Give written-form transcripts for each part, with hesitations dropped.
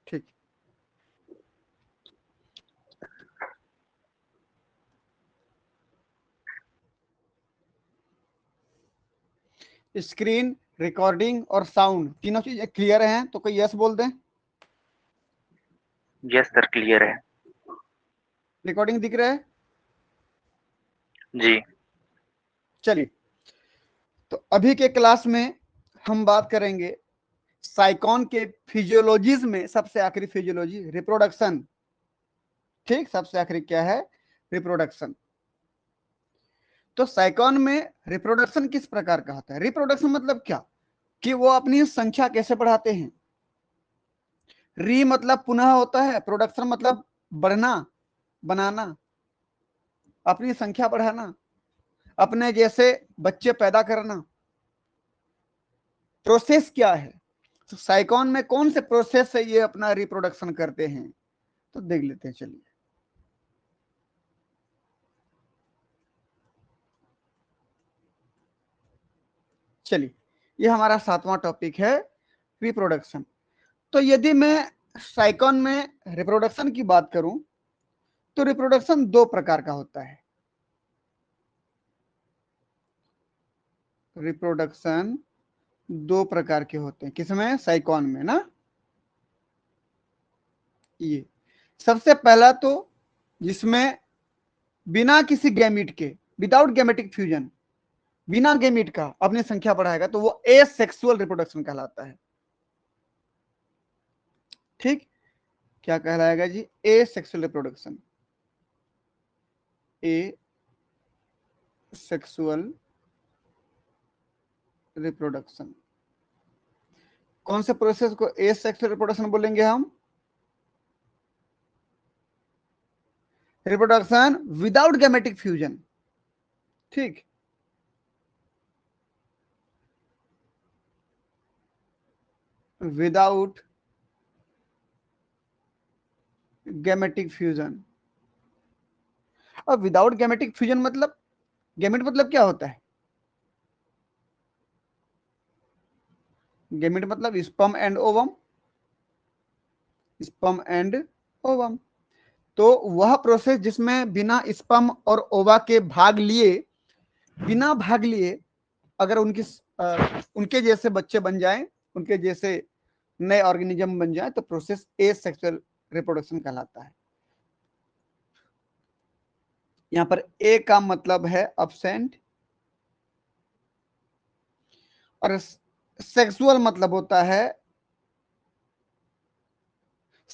ठीक, screen, recording और sound तीनों चीजें क्लियर हैं तो कोई यस बोल दें। यस सर, क्लियर है। रिकॉर्डिंग दिख रहा है? जी। चलिए, तो अभी के क्लास में हम बात करेंगे साइकॉन के फिजियोलॉजीज में सबसे आखिरी फिजियोलॉजी रिप्रोडक्शन। ठीक, सबसे आखिरी क्या है? रिप्रोडक्शन। तो साइकॉन में रिप्रोडक्शन किस प्रकार का होता है? रिप्रोडक्शन मतलब क्या कि वो अपनी संख्या कैसे बढ़ाते हैं। री मतलब पुनः होता है, प्रोडक्शन मतलब बढ़ना, बनाना, अपनी संख्या बढ़ाना, अपने जैसे बच्चे पैदा करना। प्रोसेस क्या है? तो साइकॉन में कौन से प्रोसेस से ये अपना रिप्रोडक्शन करते हैं, तो देख लेते हैं। चलिए, चलिए, ये हमारा 7वां टॉपिक है, रिप्रोडक्शन। तो यदि मैं साइकॉन में रिप्रोडक्शन की बात करूं तो रिप्रोडक्शन दो प्रकार का होता है। रिप्रोडक्शन दो प्रकार के होते हैं, किसमें? साइकॉन में ना। ये सबसे पहला तो जिसमें बिना किसी गैमिट के, विदाउट गैमेटिक फ्यूजन, बिना गैमिट का अपनी संख्या बढ़ाएगा तो वो एसेक्सुअल रिप्रोडक्शन कहलाता है। ठीक, क्या कहलाएगा जी? Asexual reproduction. A sexual reproduction. कौन से प्रोसेस को एसेक्सुअल रिप्रोडक्शन बोलेंगे हम? Reproduction without gametic fusion. ठीक, विदाउट गैमेटिक फ्यूजन। और विदाउट गैमेटिक फ्यूजन मतलब, गैमेट मतलब क्या होता है? गैमेट मतलब sperm and ovum, sperm and ovum. तो वह प्रोसेस जिसमें बिना स्पर्म और ओवा के भाग लिए, बिना भाग लिए अगर उनके जैसे बच्चे बन जाएं, उनके जैसे नए ऑर्गेनिज्म बन जाए तो प्रोसेस एसेक्सुअल रिप्रोडक्शन कहलाता है। यहां पर ए का मतलब है अब्सेंट और सेक्सुअल मतलब होता है,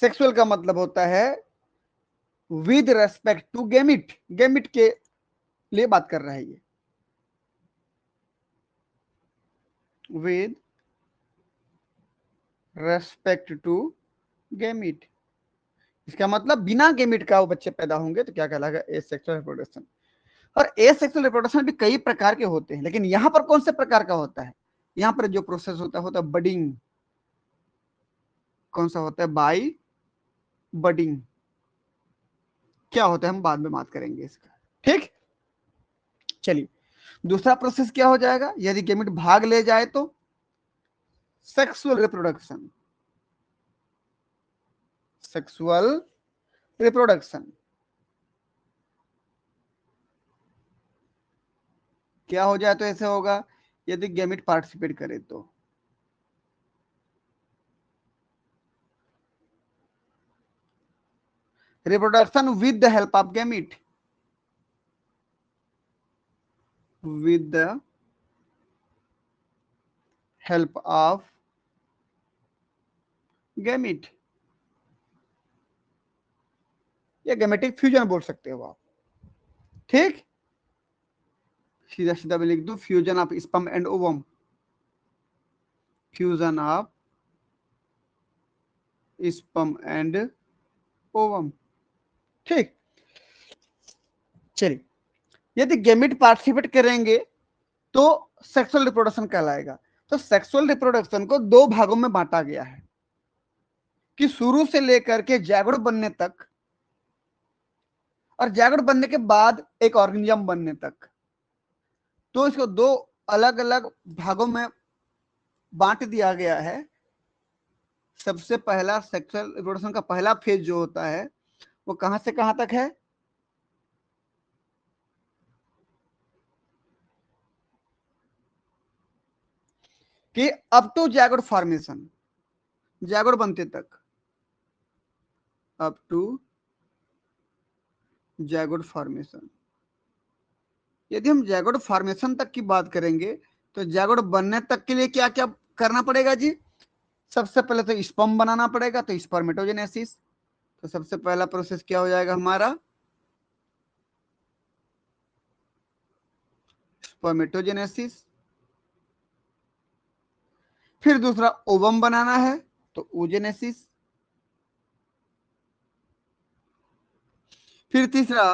सेक्सुअल का मतलब होता है with respect to gamete, gamete के लिए बात कर रहा है ये, विद रेस्पेक्ट टू गैमिट। इसका मतलब बिना गैमिट का वो बच्चे पैदा होंगे तो क्या कहलाएगा? Asexual reproduction. और एसेक्सुअल रिप्रोडक्शन भी कई प्रकार के होते हैं, लेकिन यहां पर कौन से प्रकार का होता है? यहां पर जो प्रोसेस होता है बडिंग। कौन सा होता है? By budding. क्या होता है हम बाद में बात करेंगे इसका। ठीक, चलिए, दूसरा प्रोसेस क्या हो जाएगा यदि गैमेट भाग ले जाए तो? Sexual reproduction. सेक्सुअल रिप्रोडक्शन क्या हो जाए तो ऐसे होगा यदि गैमेट पार्टिसिपेट करे तो। Reproduction with the help of gamete, with the help of gamete, या गैमेटिक फ्यूजन बोल सकते हो आप। ठीक, सीधा सीधा मैं लिख दूं fusion of sperm and ovum, fusion of sperm and ovum. ठीक, चलिए, यदि गैमेट पार्टिसिपेट करेंगे तो सेक्सुअल रिप्रोडक्शन कहलाएगा। तो सेक्सुअल रिप्रोडक्शन को दो भागों में बांटा गया है कि शुरू से लेकर के जागरूक बनने तक और जागरूक बनने के बाद एक ऑर्गेनिज्म बनने तक। तो इसको दो अलग अलग भागों में बांट दिया गया है। सबसे पहला सेक्सुअल रिप्रोडक्शन का पहला फेज जो होता है वो कहां से कहां तक है? कि up to zygote formation, zygote बनते तक, अप टू जैगोट फॉर्मेशन। यदि हम जैगोट फॉर्मेशन तक की बात करेंगे तो जैगोट बनने तक के लिए क्या क्या करना पड़ेगा जी? सबसे पहले तो स्पर्म बनाना पड़ेगा, तो स्पर्मेटोजेनेसिस। तो सबसे पहला प्रोसेस क्या हो जाएगा हमारा? स्पर्मेटोजेनेसिस। फिर दूसरा ओवम बनाना है तो ओजेनेसिस। फिर तीसरा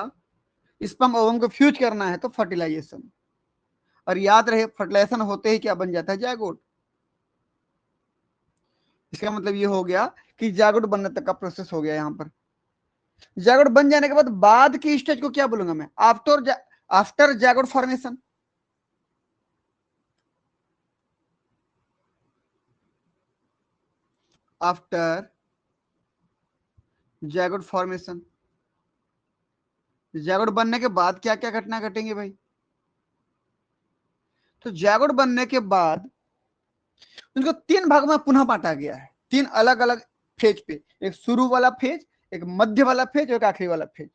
स्पर्म ओवम को फ्यूज करना है तो फर्टिलाइजेशन। और याद रहे फर्टिलाइजेशन होते ही क्या बन जाता है? जायगोट। इसका मतलब ये हो गया कि जायगोट बनने तक का प्रोसेस हो गया। यहां पर जायगोट बन जाने के बाद की स्टेज को क्या बोलूंगा मैं? After zygote formation. After zygote formation. Zygote बनने के बाद क्या क्या घटना घटेंगे भाई? तो जायगोट बनने के बाद उनको तीन भाग में पुनः बांटा गया है, तीन अलग अलग फेज पे। एक शुरू वाला फेज, एक मध्य वाला फेज और एक आखिरी वाला फेज।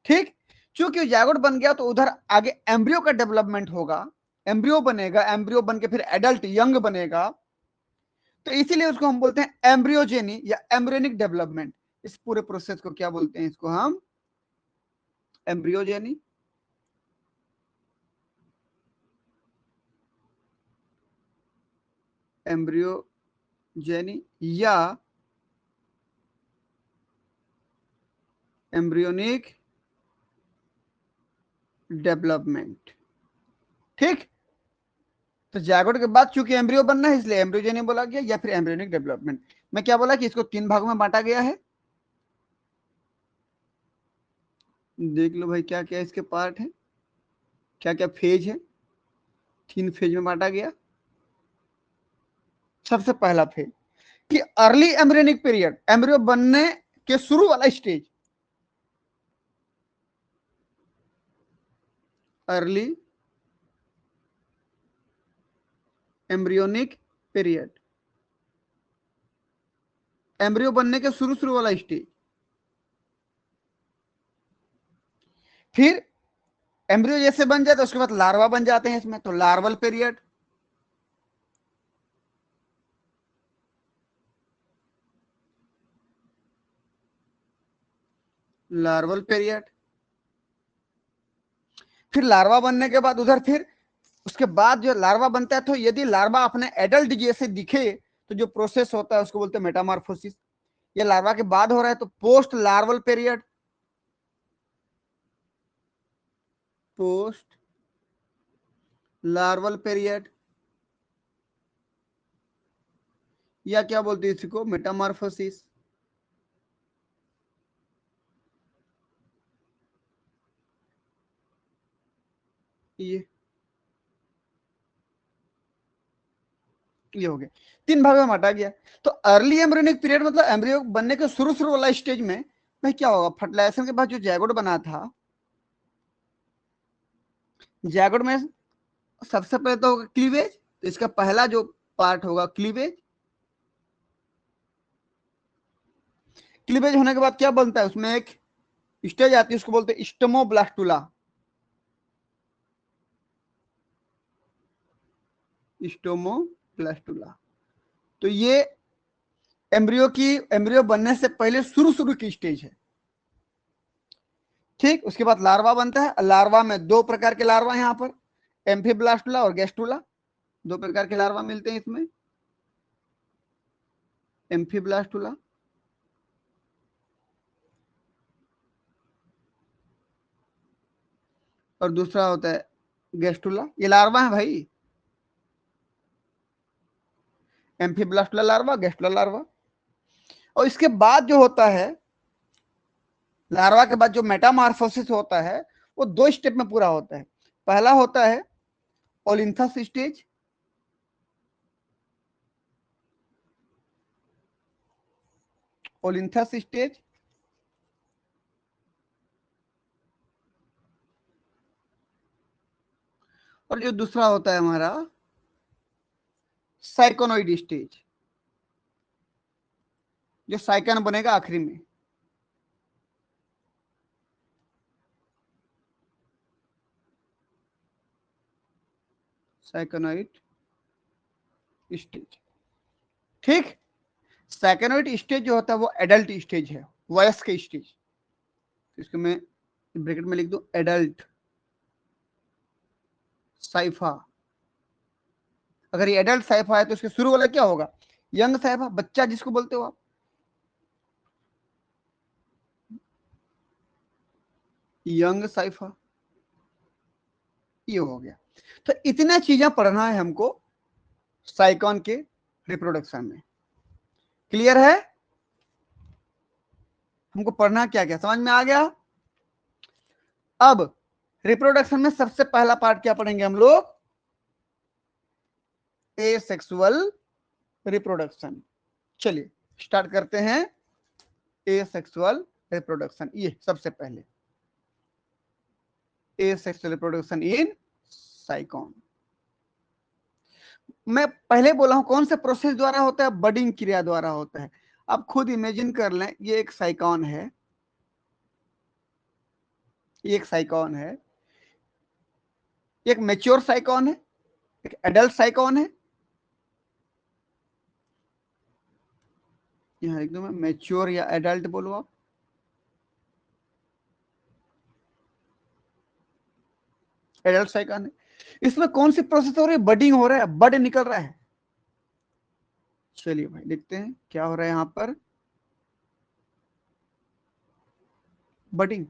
ठीक। चूंकि जायगोट बन गया तो उधर आगे एम्ब्रियो का डेवलपमेंट होगा, एम्ब्रियो बनेगा, एम्ब्रियो बन के फिर एडल्ट यंग बनेगा। तो इसीलिए उसको हम बोलते हैं एम्ब्रियोजेनी या एम्ब्रियोनिक डेवलपमेंट। इस पूरे प्रोसेस को क्या बोलते हैं? इसको हम एम्ब्रियोजेनी, एम्ब्रियोजेनी या एम्ब्रियोनिक डेवलपमेंट। ठीक। तो जायगोट के बाद चूंकि एम्ब्रियो बनना है इसलिए एम्ब्रियोजेनी बोला गया या फिर एम्ब्रियोनिक डेवलपमेंट। मैं क्या बोला कि इसको तीन भागों में बांटा गया है। देख लो भाई क्या क्या इसके पार्ट है, क्या क्या फेज है। तीन फेज में बांटा गया। सबसे पहला फेज कि अर्ली एम्ब्रियोनिक पीरियड, एम्ब्रियो बनने के शुरू वाला stage, early embryonic period, embryo बनने के शुरू शुरू वाला स्टेज। फिर एम्ब्रियो जैसे बन जाए तो उसके बाद लार्वा बन जाते हैं इसमें, तो लार्वल पीरियड। Larval period. फिर लार्वा बनने के बाद उधर फिर उसके बाद जो लार्वा बनता है तो यदि लार्वा अपने एडल्ट जैसे दिखे तो जो प्रोसेस होता है उसको बोलते हैं मेटामॉर्फोसिस। ये लार्वा के बाद हो रहा है तो post larval period, post larval period या क्या बोलते हैं इसको? मेटामॉर्फोसिस। ये हो गया। तीन भागों में बांटा गया। तो अर्ली एम्ब्रियोनिक पीरियड मतलब एम्ब्रियो बनने के शुरू शुरू वाला स्टेज में भाई क्या होगा? फर्टिलाइजेशन के बाद जो जैगोट बना था, जैगोट में सबसे पहले तो होगा क्लीवेज। तो इसका पहला जो पार्ट होगा क्लीवेज। क्लीवेज होने के बाद क्या बनता है? उसमें एक स्टेज आती है उसको बोलते हैं स्टोमोब्लास्टुला। स्टोमोब्लास्टुला। तो ये एम्ब्रियो बनने से पहले शुरू शुरू की स्टेज है। ठीक। उसके बाद लार्वा बनता है। लार्वा में दो प्रकार के लार्वा है यहाँ पर, एम्फीब्लास्टुला और गेस्टुला। दो प्रकार के लार्वा मिलते हैं इसमें, एम्फीब्लास्टुला और दूसरा होता है गेस्टुला। ये लार्वा है भाई, एम्फीब्लास्टुला लार्वा, गेस्टुला लार्वा। और इसके बाद जो होता है लार्वा के बाद जो मेटामॉर्फोसिस होता है वो दो स्टेप में पूरा होता है। पहला होता है ओलिन्थस स्टेज, ओलिन्थस स्टेज, और जो दूसरा होता है हमारा साइकोनॉइड स्टेज, जो साइकन बनेगा आखिरी में। साइकोनॉइड स्टेज, ठीक। साइकोनॉइड स्टेज जो होता है वो एडल्ट स्टेज है, वयस्क स्टेज। इसको मैं ब्रैकेट में लिख दूं, एडल्ट साइफा। अगर ये एडल्ट साइफा है तो इसके शुरू वाला क्या होगा, यंग साइफा, बच्चा जिसको बोलते हो आप, यंग साइफा, ये हो गया। तो इतना चीजें पढ़ना है हमको साइकॉन के रिप्रोडक्शन में। क्लियर है? हमको पढ़ना क्या क्या समझ में आ गया? अब रिप्रोडक्शन में सबसे पहला पार्ट क्या पढ़ेंगे हम लोग, एसेक्सुअल रिप्रोडक्शन। चलिए स्टार्ट करते हैं एसेक्सुअल रिप्रोडक्शन। ये सबसे पहले एसेक्सुअल रिप्रोडक्शन इन साइकॉन। मैं पहले बोला हूं कौन से प्रोसेस द्वारा होता है, बडिंग क्रिया द्वारा होता है। आप खुद इमेजिन कर लें, ये एक साइकॉन है, ये एक साइकॉन है, एक मैच्योर साइकॉन है, एक एडल्ट साइकॉन है। यहाँ एकदम मैच्योर या एडल्ट बोलो आप, एडल्ट साइकॉन है। इसमें कौन सी प्रोसेस हो रही है, बडिंग हो रहा है, बड निकल रहा है। चलिए भाई देखते हैं क्या हो रहा है यहाँ पर। बडिंग,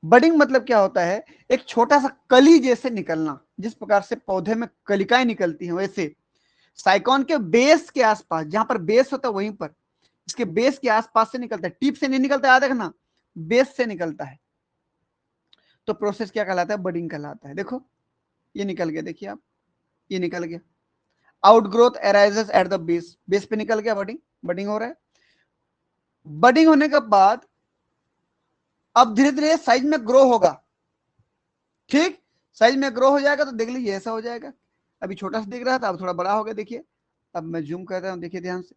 बडिंग मतलब क्या होता है, एक छोटा सा कली जैसे निकलना। जिस प्रकार से पौधे में कलिकाएं निकलती हैं, वैसे साइकॉन के बेस के आसपास, जहां पर बेस होता है वहीं पर, इसके बेस के आसपास से निकलता है, टिप से नहीं निकलता, याद रखना, बेस से निकलता है। तो प्रोसेस क्या कहलाता है, बडिंग कहलाता है। देखो ये निकल गया, देखिए आप, ये निकल गया। Outgrowth arises at the base, base पे निकल गया, बडिंग, बडिंग हो रहा है। बडिंग होने के बाद अब धीरे धीरे साइज में ग्रो होगा, ठीक। साइज में ग्रो हो जाएगा तो देख लीजिए ऐसा हो जाएगा। अभी छोटा सा दिख रहा था, अब थोड़ा बड़ा हो गया, देखिए। अब मैं जूम कर रहा हूं, देखिए ध्यान से,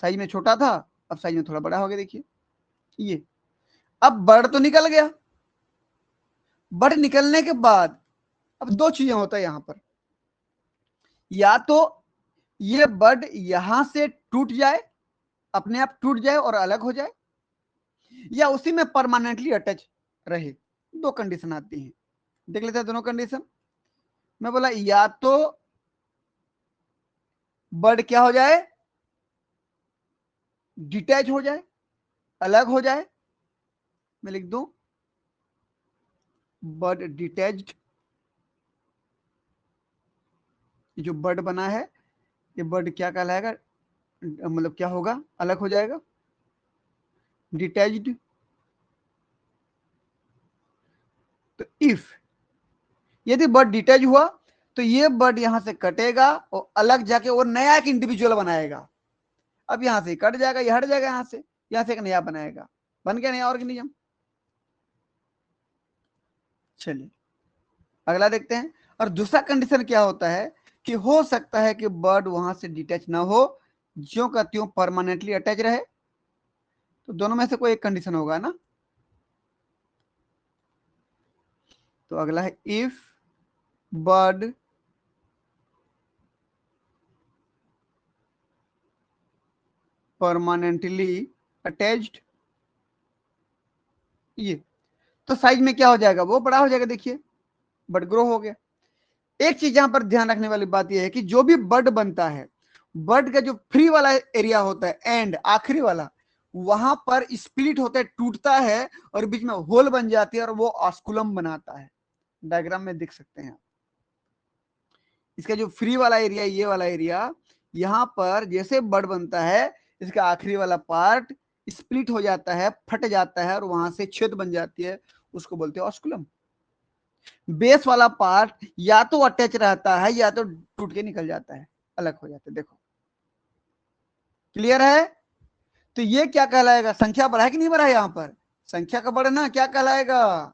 साइज में छोटा था, अब साइज में थोड़ा बड़ा हो गया, देखिए ये। अब बर्ड तो निकल गया, बर्ड निकलने के बाद अब दो चीजें होता है यहां पर, या तो ये बर्ड यहां से टूट जाए, अपने आप टूट जाए और अलग हो जाए, या उसी में परमानेंटली अटैच रहे। दो कंडीशन आती हैं, देख लेते हैं दोनों कंडीशन। मैं बोला या तो बर्ड क्या हो जाए, डिटैच हो जाए, अलग हो जाए। मैं लिख दूं बर्ड डिटैच्ड, जो बर्ड बना है ये बर्ड क्या कहलाएगा, मतलब क्या होगा, अलग हो जाएगा, डिटैच्ड। तो इफ यदि बर्ड डिटैच हुआ तो ये बर्ड यहां से कटेगा और अलग जाके वो नया एक इंडिविजुअल बनाएगा। अब यहां से कट जाएगा, ये हट जाएगा, यहां से एक नया बनाएगा, बन गया नया ऑर्गेनिज्म। चलिए अगला देखते हैं। और दूसरा कंडीशन क्या होता है कि हो सकता है कि बर्ड वहां से डिटैच ना हो, ज्यों का त्यों परमानेंटली अटैच रहे। तो दोनों में से कोई एक कंडीशन होगा ना। तो अगला है इफ बर्ड परमानेंटली अटैच्ड, ये तो साइज में क्या हो जाएगा, वो बड़ा हो जाएगा, देखिए बर्ड ग्रो हो गया। एक चीज यहां पर ध्यान रखने वाली बात यह है कि जो भी बर्ड बनता है, बर्ड का जो फ्री वाला एरिया होता है, एंड आखिरी वाला, वहां पर स्प्लिट होता है, टूटता है और बीच में होल बन जाती है और वो ऑस्कुलम बनाता है। डायग्राम में देख सकते हैं। इसका जो फ्री वाला एरिया, ये वाला एरिया, यहां पर जैसे बर्ड बनता है, इसका आखिरी वाला पार्ट स्प्लिट हो जाता है, फट जाता है और वहां से छेद बन जाती है, उसको बोलते हैं ऑस्कुलम। बेस वाला पार्ट या तो अटैच रहता है या तो टूट के निकल जाता है, अलग हो जाता है। देखो क्लियर है? तो ये क्या कहलाएगा, संख्या बढ़ा कि नहीं बढ़ा, यहां पर संख्या का बढ़ना क्या कहलाएगा,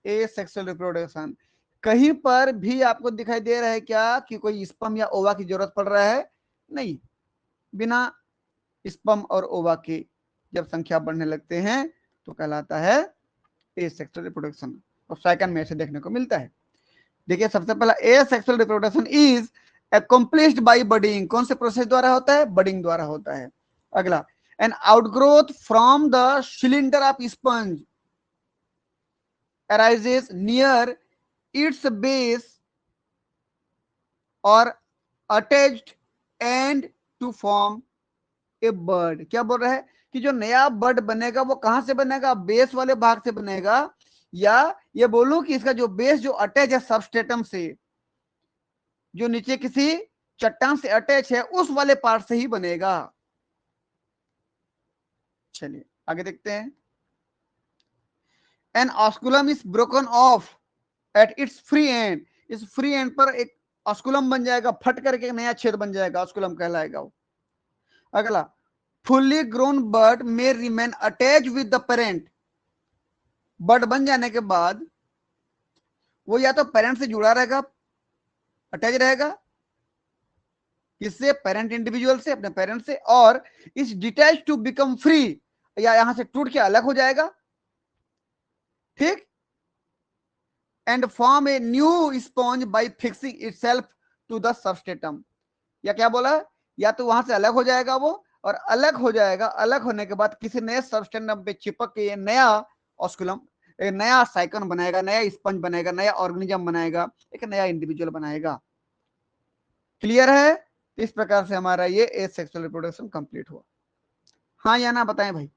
ए सेक्सुअल रिप्रोडक्शन। कहीं पर भी आपको दिखाई दे रहा है क्या कि कोई स्पर्म या ओवा की जरूरत पड़ रहा है, नहीं, बिना स्पर्म और ओवा के जब संख्या बढ़ने लगते हैं तो कहलाता है ए सेक्सुअल रिप्रोडक्शन। और साइकन में ऐसे देखने को मिलता है। देखिए सबसे पहला, ए sexual reproduction is accomplished by budding, कौन से प्रोसेस द्वारा होता है, बडिंग द्वारा होता है। अगला, an outgrowth from the cylinder of sponge arises near its base or attached end to form a bud। क्या बोल रहा है कि जो नया बर्ड बनेगा वो कहां से बनेगा, बेस वाले भाग से बनेगा, या ये बोलूं कि इसका जो बेस जो अटैच है सबस्ट्रेटम से, जो नीचे किसी चट्टान से अटैच है उस वाले पार्ट से ही बनेगा। चलिए आगे देखते हैं। An osculum is broken off at its free end, इस फ्री एंड पर एक ऑस्कुलम बन जाएगा, फट करके एक नया छेद बन जाएगा, ऑस्कुलम कहलाएगा वो। अगला, फुल्ली ग्रोन बर्ड में remain attach with the parent, bird बन जाने के बाद वो या तो पेरेंट से जुड़ा रहेगा, अटैच रहेगा, किससे, पेरेंट इंडिविजुअल से, अपने पेरेंट से, और इस डिटैच टू बिकम फ्री, या यहां से टूट के अलग हो जाएगा, ठीक, and form a new sponge by fixing itself to the substratum. या क्या बोला, या तो वहां से अलग हो जाएगा वो, और अलग हो जाएगा, अलग होने के बाद किसी नए सबस्टेंडम पे चिपक के ये नया ऑस्कुलम, एक नया साइकन बनाएगा, नया स्पंज बनाएगा, नया ऑर्गेनिज्म बनाएगा, एक नया इंडिविजुअल बनाएगा। क्लियर है, इस प्रकार से हमारा ये एसेक्सुअल रिप्रोडक्शन कंप्लीट हुआ। हाँ या ना बताएं भाई।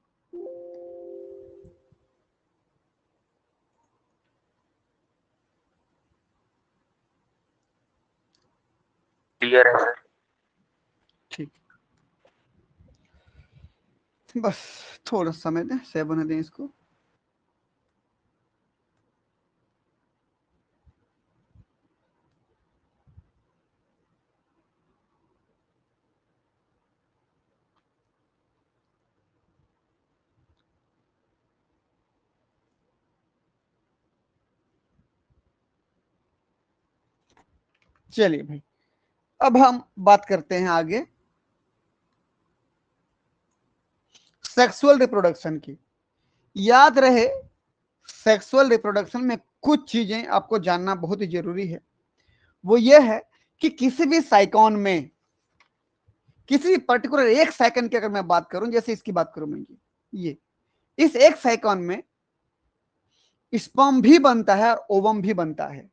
क्लियर है सर। ठीक, बस थोड़ा समय दें, सेव होने दें इसको। चलिए भाई, अब हम बात करते हैं आगे सेक्सुअल रिप्रोडक्शन की। याद रहे, सेक्सुअल रिप्रोडक्शन में कुछ चीजें आपको जानना बहुत ही जरूरी है। वो ये है कि किसी भी साइकॉन में, किसी पर्टिकुलर एक साइकन की अगर मैं बात करूं, जैसे इसकी बात करूं मैं, ये इस एक साइकॉन में स्पर्म भी बनता है और ओवम भी बनता है।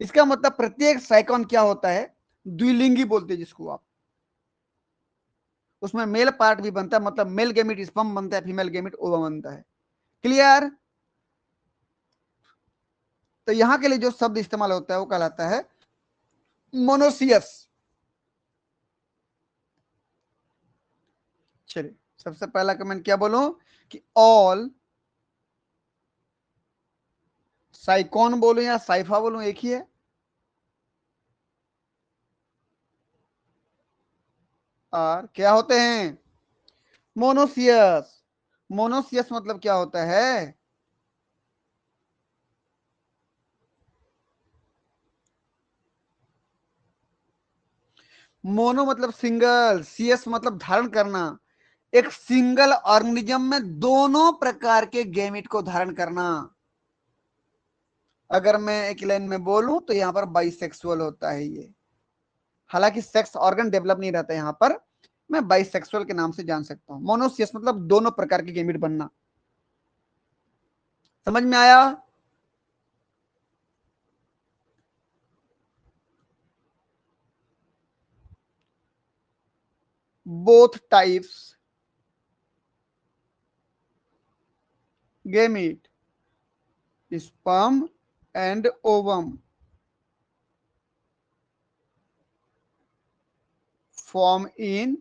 इसका मतलब प्रत्येक साइकॉन क्या होता है, द्विलिंगी बोलते हैं जिसको आप, उसमें मेल पार्ट भी बनता है, मतलब मेल गेमिट स्पर्म बनता है, फीमेल गेमिट ओवम बनता है। क्लियर। तो यहां के लिए जो शब्द इस्तेमाल होता है वो कहलाता है मोनोसियस। चलिए, सबसे पहला कमेंट क्या बोलूं कि ऑल साइकॉन बोलूं या साइफा बोलूं, एक ही है। और क्या होते हैं, मोनोसियस। मोनोसियस मतलब क्या होता है, मोनो मतलब सिंगल, सीएस मतलब धारण करना, एक सिंगल ऑर्गेनिज्म में दोनों प्रकार के गैमेट को धारण करना। अगर मैं एक लाइन में बोलूं तो यहां पर बाइसेक्सुअल होता है ये, हालांकि सेक्स ऑर्गन डेवलप नहीं रहता यहां पर, मैं बाइसेक्सुअल के नाम से जान सकता हूं। मोनोसियस मतलब दोनों प्रकार के गैमेट बनना। समझ में आया। Both types gamete, sperm and ovum form in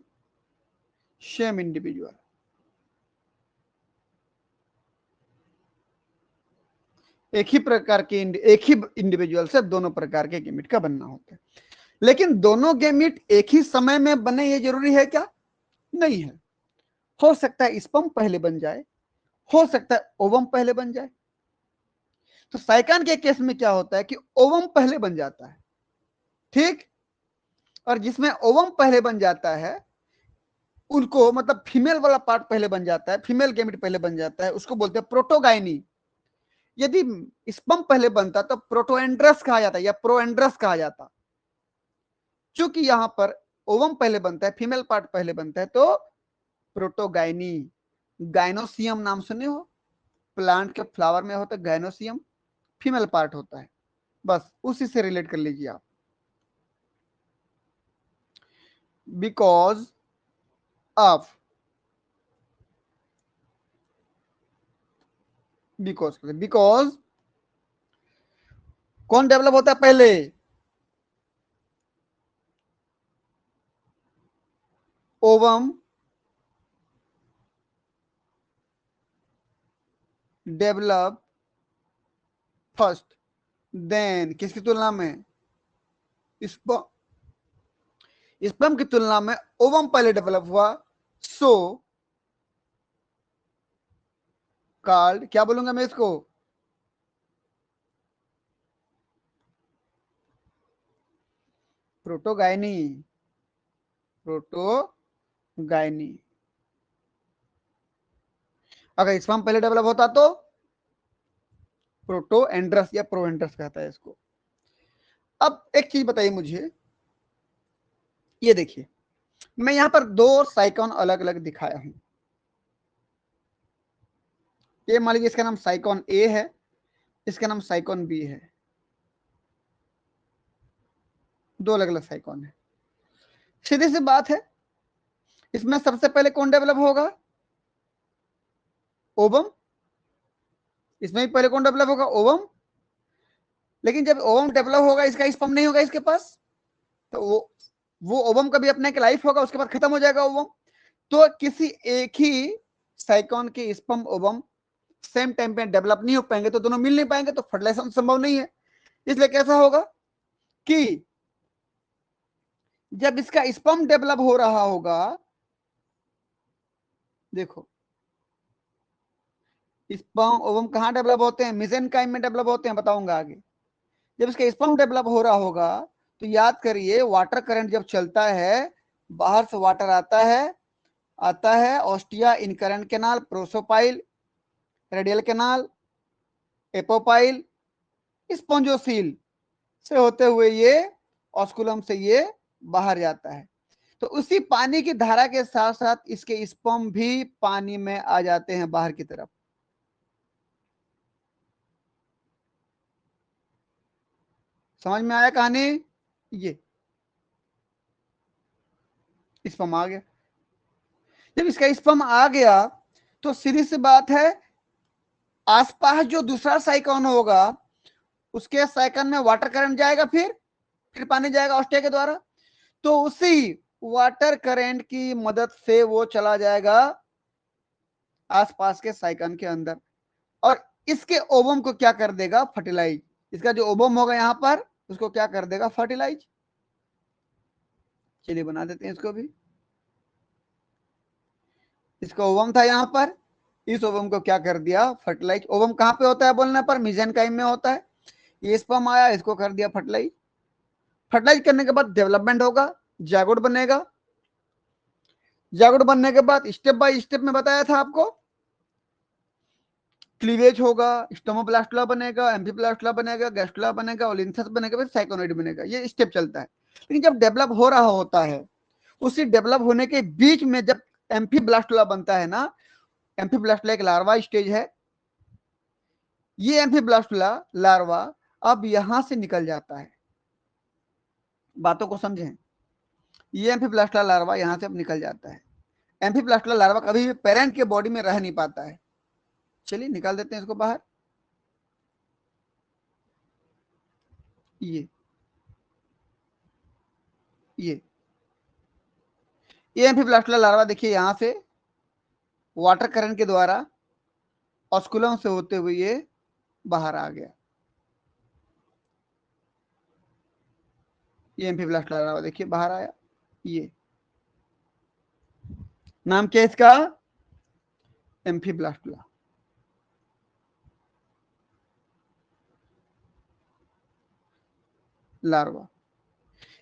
same individual। एक ही प्रकार के एक ही इंडिविजुअल से दोनों प्रकार के गेमिट का बनना होता है। लेकिन दोनों गेमिट एक ही समय में बने ये जरूरी है क्या, नहीं है। हो सकता है स्पर्म पहले बन जाए, हो सकता है ओवम पहले बन जाए। तो साइकान के केस में क्या होता है कि ओवम पहले बन जाता है, ठीक। और जिसमें ओवम पहले बन जाता है उनको, मतलब फीमेल वाला पार्ट पहले बन जाता है, फीमेल गैमेट पहले बन जाता है, उसको बोलते हैं प्रोटोगाइनी। यदि स्पर्म पहले बनता तो प्रोटोएंड्रस कहा जाता या प्रोएंड्रस कहा जाता। चूंकि यहां पर ओवम पहले बनता है, फीमेल पार्ट पहले बनता है, तो प्रोटोगाइनी। गाइनोसियम नाम सुने हो, प्लांट के फ्लावर में होता है गाइनोसियम, फीमेल पार्ट होता है, बस उसी से रिलेट कर लीजिए आप। बिकॉज ऑफ, बिकॉज कौन डेवलप होता है पहले? ओवम डेवलप फर्स्ट, देन किसकी तुलना में? स्पर्म की तुलना में ओवम पहले डेवलप हुआ, सो कॉल्ड, क्या बोलूंगा मैं इसको? Protogyny, protogyny. अगर स्पर्म पहले डेवलप होता तो प्रोटोएंड्रस या प्रोएंड्रस कहता है इसको। अब एक चीज बताइए मुझे, ये देखिए मैं यहां पर दो साइकॉन अलग अलग दिखाया हूं। ये मान लीजिए इसका नाम साइकॉन ए है, इसका नाम साइकॉन बी है, दो अलग अलग साइकॉन है। सीधी सी बात है, इसमें सबसे पहले कौन डेवलप होगा? ओवम। इसमें भी पहले कौन डेवलप होगा? ओवम। लेकिन जब ओवम डेवलप होगा, इसका स्पर्म नहीं होगा इसके पास, तो वो ओवम का भी अपना एक लाइफ होगा, उसके बाद खत्म हो जाएगा ओवम। तो किसी एक ही साइकॉन के स्पर्म ओवम सेम टाइम पे डेवलप नहीं हो पाएंगे, तो दोनों मिल नहीं पाएंगे, तो फर्टिलाइजेशन संभव नहीं है। इसलिए कैसा होगा कि जब इसका स्पर्म डेवलप हो रहा होगा, देखो स्पर्म ओवम कहां डेवलप होते हैं? मेसेनकाइम में डेवलप होते हैं, बताऊंगा आगे। जब इसका स्पर्म डेवलप हो रहा होगा तो याद करिए, वाटर करंट जब चलता है, बाहर से वाटर आता है ostia incurrent canal, prosopyle, radial canal, apopyle, spongocoel से होते हुए ये ऑस्कुलम से ये बाहर जाता है। तो उसी पानी की धारा के साथ साथ इसके स्पर्म भी पानी में आ जाते हैं बाहर की तरफ। समझ में आया कहानी? ये स्पर्म आ गया। जब इसका स्पर्म आ गया तो सीधी सी बात है, आसपास जो दूसरा साइकॉन होगा उसके साइकॉन में वाटर करंट जाएगा, फिर पानी जाएगा ऑस्टिया के द्वारा। तो उसी वाटर करंट की मदद से वो चला जाएगा आसपास के साइकॉन के अंदर, और इसके ओवम को क्या कर देगा? फर्टिलाइज। इसका जो ओवम होगा यहां पर, उसको क्या कर देगा? फर्टिलाइज। चलिए बना देते हैं इसको भी। इसका ओवम था यहां पर, इस ओवम को क्या कर दिया? फर्टिलाइज। ओवम कहां पे होता है बोलने पर? मेसेनकाइम में होता है। ये स्पर्म आया, इसको कर दिया फर्टिलाइज। फर्टिलाइज करने के बाद डेवलपमेंट होगा, जायगोट बनेगा। जायगोट बनने के बाद स्टेप बाय स्टेप में बताया था आपको, क्लीवेज होगा, स्टोमोप्लास्टुला बनेगा, एम्फीप्लास्टुला बनेगा, गैस्ट्रुला बनेगा, ओलिन्थस बनेगा, फिर साइकोनॉइड बनेगा। ये स्टेप चलता है। लेकिन जब डेवलप हो रहा होता है, उसी डेवलप होने के बीच में जब एम्फीब्लास्टुला बनता है ना, एम्फीब्लास्टुला एक लार्वा स्टेज है, ये एम्फीब्लास्टुला लार्वा अब यहां से निकल जाता है। बातों को समझें, ये एम्फीब्लास्टुला लार्वा यहां से अब निकल जाता है। एम्फीब्लास्टुला लार्वा कभी भी पेरेंट के बॉडी में रह नहीं पाता है। चलिए निकाल देते हैं इसको बाहर। ये ये ये एम्फीब्लास्टुला लार्वा देखिए यहां से वाटर करंट के द्वारा ऑस्कुलम से होते हुए ये बाहर आ गया। ये एम्फीब्लास्टुला लार्वा देखिए बाहर आया। ये नाम क्या है इसका? एम्फीब्लास्टुला। लार्वा।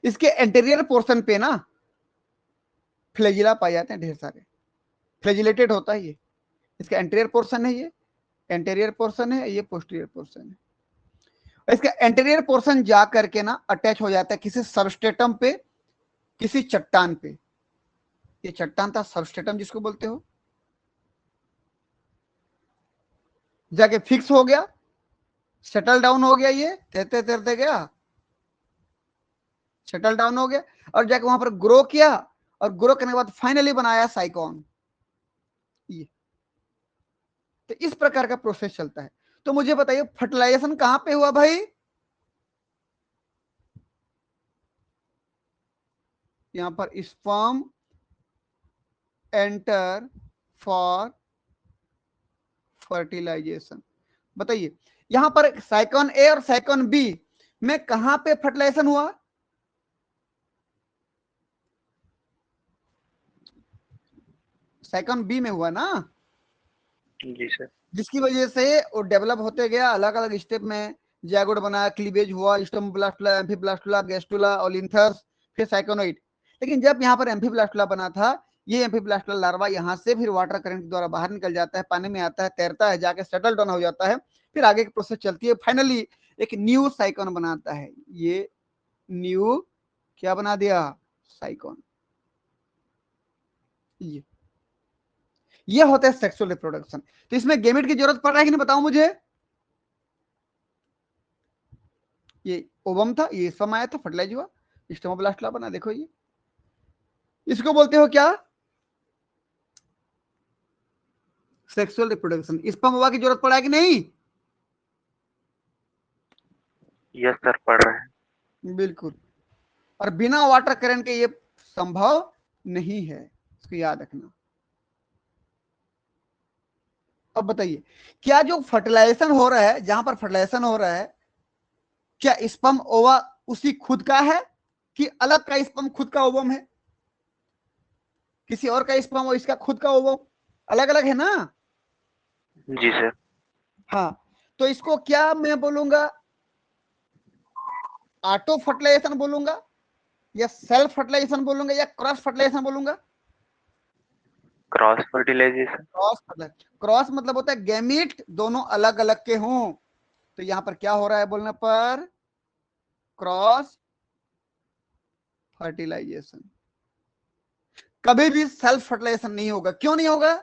इसके एंटीरियर पोर्शन पे ना फ्लैजिला पाए जाते हैं ढेर सारे, फ्लैजिलेटेड होता है ये। इसका एंटीरियर पोर्शन है, ये एंटीरियर पोर्शन है, ये पोस्टीरियर पोर्शन है। इसका एंटीरियर पोर्शन जा करके ना अटैच हो जाता है किसी सबस्ट्रेटम पे, किसी चट्टान पे। ये चट्टान था सबस्ट्रेटम जिसको बोलते हो, जाके फिक्स हो गया, सेटल डाउन हो गया, ये तैरते तैरते गया, सेटल डाउन हो गया, और जाके वहां पर ग्रो किया, और ग्रो करने के बाद फाइनली बनाया साइकॉन। ये तो इस प्रकार का प्रोसेस चलता है। तो मुझे बताइए फर्टिलाइजेशन कहां पे हुआ भाई? यहां पर स्पर्म एंटर फॉर फर्टिलाइजेशन। बताइए यहां पर साइकॉन ए और साइकॉन बी में कहां पे फर्टिलाइजेशन हुआ? साइकॉन बी में हुआ ना, जी सर। जिसकी वजह से वो डेवलप होते गया अलग अलग स्टेप में, जैगोड बना, क्लीवेज हुआ, स्टोमोब्लास्टुला, एम्फीब्लास्टुला, गैस्टुला, ओलिन्थस, फिर साइकोनोइड। लेकिन जब यहाँ पर एम्फीब्लास्टुला बना था, ये एम्फीब्लास्टुला लार्वा यहाँ से फिर वाटर करंट के द्वारा बाहर निकल जाता है, पानी में आता है, तैरता है, जाके सेटल डाउन हो जाता है, फिर आगे की प्रोसेस चलती है, फाइनली एक न्यू साइकॉन बनाता है। ये न्यू क्या बना दिया? साइकॉन। ये होता है सेक्सुअल रिप्रोडक्शन। तो इसमें गेमेट की जरूरत पड़ रहा है कि नहीं, बताओ मुझे। ये ओवम था, ये स्पर्म आया था, फर्टिलाइज हुआ, स्टोमोब्लास्ट बना। देखो ये, इसको बोलते हो क्या? Sexual reproduction. स्पर्म ओवा की जरूरत पड़ा है कि नहीं? यस सर, पढ़ रहे हैं। बिल्कुल। और बिना वाटर करंट के ये संभव नहीं है, इसको याद रखना। अब बताइए क्या जो फर्टिलाइजेशन हो रहा है, जहां पर फर्टिलाइजेशन हो रहा है, क्या स्पर्म ओवा उसी खुद का है कि अलग का स्पर्म खुद का ओवम है? किसी और का स्पर्म और इसका खुद का ओवम अलग अलग है ना? जी सर। हाँ, तो इसको क्या मैं बोलूंगा? ऑटो फर्टिलाइजेशन बोलूंगा, या सेल्फ फर्टिलाइजेशन बोलूंगा, या क्रॉस फर्टिलाइजेशन बोलूंगा? Cross fertilisation. Cross fertilisation. Cross मतलब होता है गैमीट दोनों अलग अलग के हों। तो यहां पर क्या हो रहा है बोलने पर? Cross fertilisation. कभी भी सेल्फ फर्टिलाइजेशन नहीं होगा। क्यों नहीं होगा?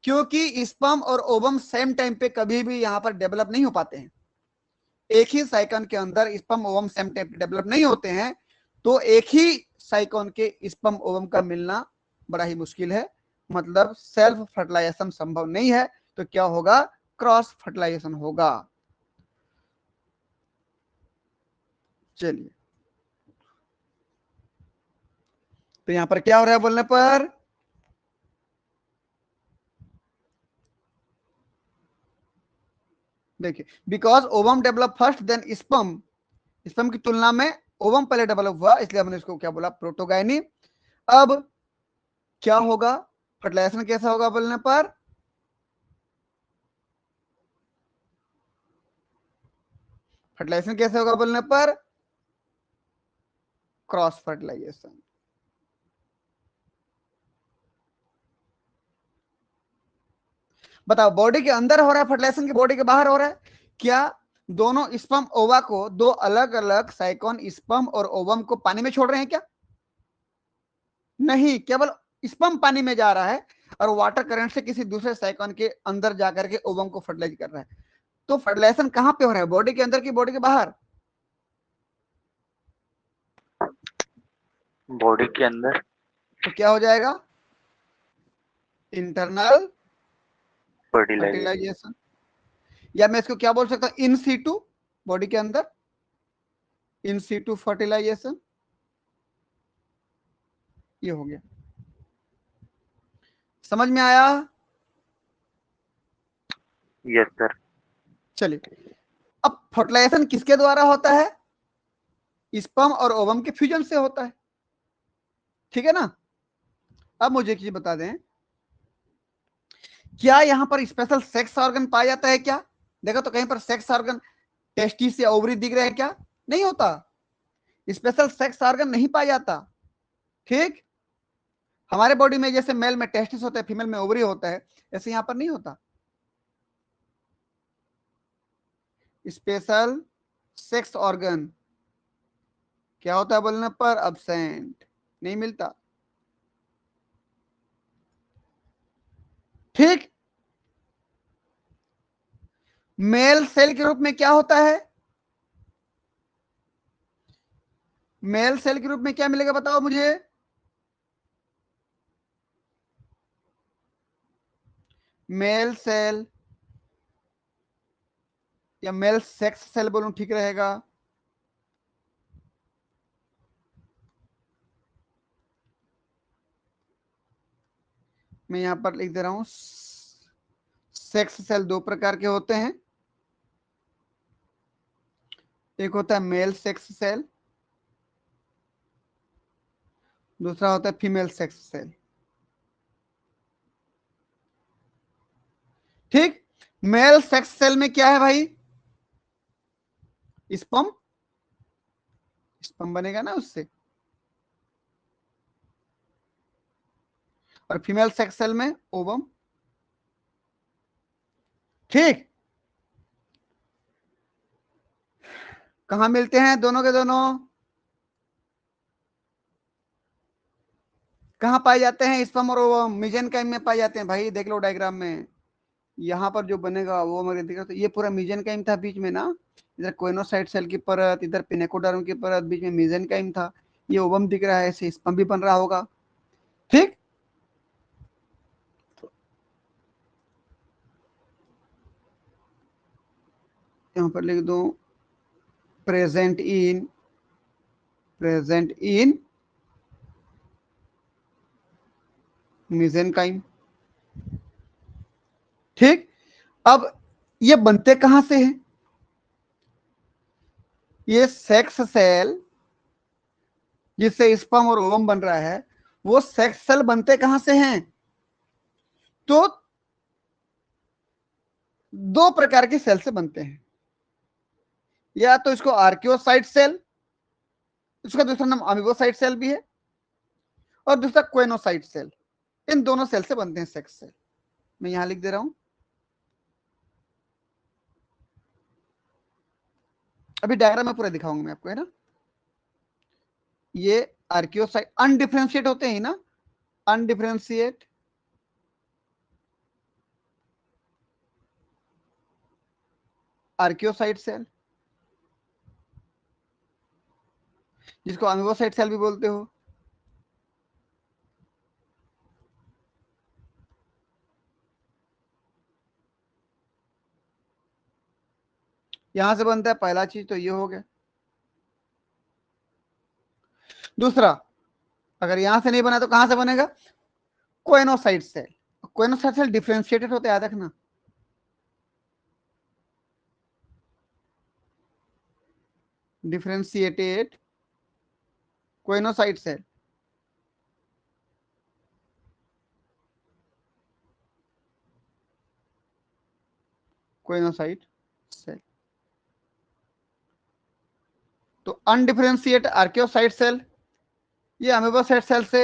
क्योंकि स्पर्म और ओवम सेम टाइम पे कभी भी यहां पर डेवलप नहीं हो पाते हैं। एक ही साइकन के अंदर स्पर्म ओवम सेम टाइम पे डेवलप नहीं होते हैं, तो एक ही साइकॉन के स्पर्म ओवम का मिलना बड़ा ही मुश्किल है, मतलब सेल्फ फर्टिलाइजेशन संभव नहीं है। तो क्या होगा? क्रॉस फर्टिलाइजेशन होगा। चलिए, तो यहां पर क्या हो रहा है बोलने पर? देखिए, because ovum develop first then sperm, sperm की तुलना में ओवम पहले डेवलप हुआ, इसलिए हमने इसको क्या बोला? प्रोटोगाइनी। अब क्या होगा? फर्टिलाइजेशन कैसा होगा बोलने पर? फर्टिलाइजेशन कैसे होगा बोलने पर? Cross fertilisation. बताओ, बॉडी के अंदर हो रहा है फर्टिलाइजेशन की बॉडी के बाहर हो रहा है? क्या दोनों स्पर्म ओवा को, दो अलग अलग साइकॉन स्पर्म और ओवम को पानी में छोड़ रहे हैं क्या? नहीं, केवल स्पर्म पानी में जा रहा है और वाटर करंट से किसी दूसरे साइकॉन के अंदर जाकर के ओवम को फर्टिलाइज कर रहा है। तो फर्टिलाइजेशन कहां पे हो रहा है? बॉडी के अंदर की बॉडी के बाहर? बॉडी के अंदर। तो क्या हो जाएगा? Internal fertilisation. फर्टिलाइजेशन। या मैं इसको क्या बोल सकता हूं? इन सीटू, बॉडी के अंदर इन सीटू फर्टिलाइजेशन। ये हो गया, समझ में आया? Yes sir. चलिए, अब फर्टिलाइजेशन किसके द्वारा होता है? स्पर्म और ओवम के फ्यूजन से होता है, ठीक है ना? अब मुझे एक चीज बता दें, क्या यहाँ पर स्पेशल सेक्स ऑर्गन पाया जाता है क्या? देखो तो कहीं पर सेक्स ऑर्गन टेस्टिस या ओवरी दिख रहे हैं क्या? नहीं होता, स्पेशल सेक्स ऑर्गन नहीं पाया जाता। ठीक, हमारे बॉडी में जैसे मेल में टेस्टिस होता है, फीमेल में ओवरी होता है, ऐसे यहां पर नहीं होता। स्पेशल सेक्स ऑर्गन क्या होता है बोलने पर? अब्सेंट, नहीं मिलता। ठीक, मेल सेल के रूप में क्या होता है? मेल सेल के रूप में क्या मिलेगा बताओ मुझे? मेल सेल या मेल सेक्स सेल बोलूं ठीक रहेगा? मैं यहां पर लिख दे रहा हूं, सेक्स सेल दो प्रकार के होते हैं, एक होता है मेल सेक्स सेल, दूसरा होता है फीमेल सेक्स सेल। ठीक, मेल सेक्स सेल में क्या है भाई? स्पर्म, स्पर्म बनेगा ना उससे, और फीमेल सेक्स सेल में ओवम। ठीक, कहां मिलते हैं दोनों के दोनों? कहां पाए जाते हैं स्पर्म और ओवम? मेसेनकाइम में पाए जाते हैं भाई, देख लो डायग्राम में, यहां पर जो बनेगा वो हमारे दिख रहा, तो ये पूरा मेसेनकाइम था बीच में ना, इधर कोइनोसाइट सेल की परत, इधर पिनेकोडर्म की परत, बीच में मेसेनकाइम था, ये ओवम दिख रहा है, ऐसे स्पर्म भी बन रहा होगा। ठीक, यहां पर लिख दो, present in, present in mesenchyme. ठीक, अब ये बनते कहां से हैं? ये सेक्स सेल जिससे स्पर्म और ओवम बन रहा है, वो सेक्स सेल बनते कहां से हैं? तो दो प्रकार के सेल से बनते हैं, या तो इसको आर्कियोसाइट सेल, इसका दूसरा नाम अमीबोसाइट सेल भी है, और दूसरा क्वेनोसाइट सेल। इन दोनों सेल से बनते हैं सेक्स सेल। मैं यहां लिख दे रहा हूं, अभी डायग्राम में पूरा दिखाऊंगा मैं आपको, है ना। ये आर्कियोसाइट अनडिफरेंशिएट होते हैं ना, अनडिफरेंशिएट, आर्कियोसाइट सेल, जिसको अमीबोसाइट सेल भी बोलते हो। यहां से बनता है पहला चीज, तो ये हो गया। दूसरा, अगर यहां से नहीं बना तो कहां से बनेगा? Choanocyte cell. Choanocyte cell differentiated होते हैं, याद रखना, differentiated choanocyte cell. Choanocyte cell, तो अनडिफरेंशिएट आर्कियोसाइट सेल, ये अमीबोसाइट सेल से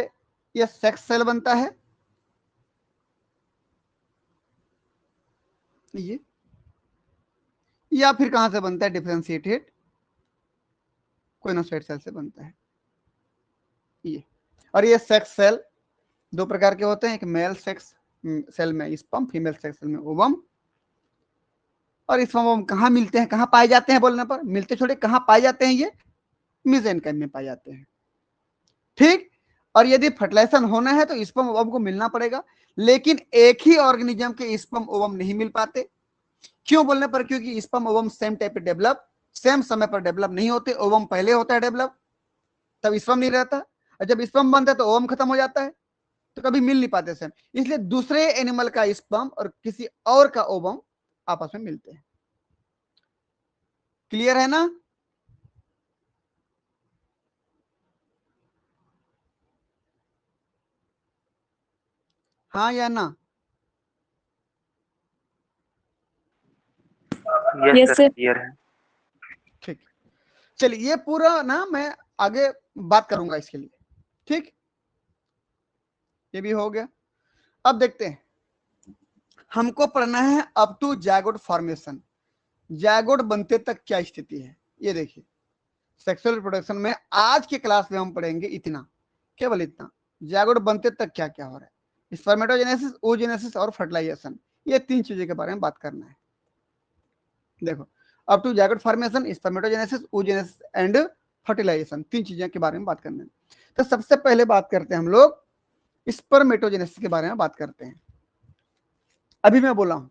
ये सेक्स सेल बनता है। ये, या फिर कहां से बनता है? डिफरेंशिएटेड कोएनोसाइट सेल से बनता है ये। और ये सेक्स सेल दो प्रकार के होते हैं, एक मेल सेक्स सेल में स्पर्म, फीमेल सेक्स सेल में ओवम। और स्पर्म ओवम कहाँ मिलते हैं, कहाँ पाए जाते हैं बोलने पर? मिलते छोड़े, कहाँ पाए जाते हैं? ये मेसेनकाइम में पाए जाते हैं। ठीक, और यदि फर्टिलाइजेशन होना है तो स्पर्म ओवम को मिलना पड़ेगा, लेकिन एक ही ऑर्गेनिज्म के स्पर्म ओवम नहीं मिल पाते। क्यों बोलने पर? क्योंकि स्पर्म ओवम सेम टाइप पे डेवलप, सेम समय पर डेवलप नहीं होते, ओवम पहले होता है डेवलप, तब स्पर्म नहीं रहता, और जब स्पर्म बनता है तो ओवम खत्म हो जाता है, तो कभी मिल नहीं पाते सेम। इसलिए दूसरे एनिमल का स्पर्म और किसी और का ओवम आपस में मिलते हैं। क्लियर है ना? हाँ या ना? Yes yes sir sir. Clear है। ठीक, चलिए ये पूरा ना मैं आगे बात करूंगा इसके लिए। ठीक, ये भी हो गया। अब देखते हैं, हमको पढ़ना है up to zygote formation, zygote बनते तक क्या स्थिति है। ये देखिए, सेक्सुअल रिप्रोडक्शन में आज के क्लास में हम पढ़ेंगे इतना, केवल इतना, जायगोट बनते तक क्या क्या हो रहा है, स्पर्मेटोजेनेसिस, oogenesis और फर्टिलाइजेशन, ये तीन चीजों के बारे में बात करना है। देखो, up to zygote formation, spermatogenesis, oogenesis and fertilisation, तीन चीजों के बारे में बात करना है। तो सबसे पहले बात करते हैं हम लोग स्पर्मेटोजेनेसिस के बारे में बात करते हैं। अभी मैं बोला हूं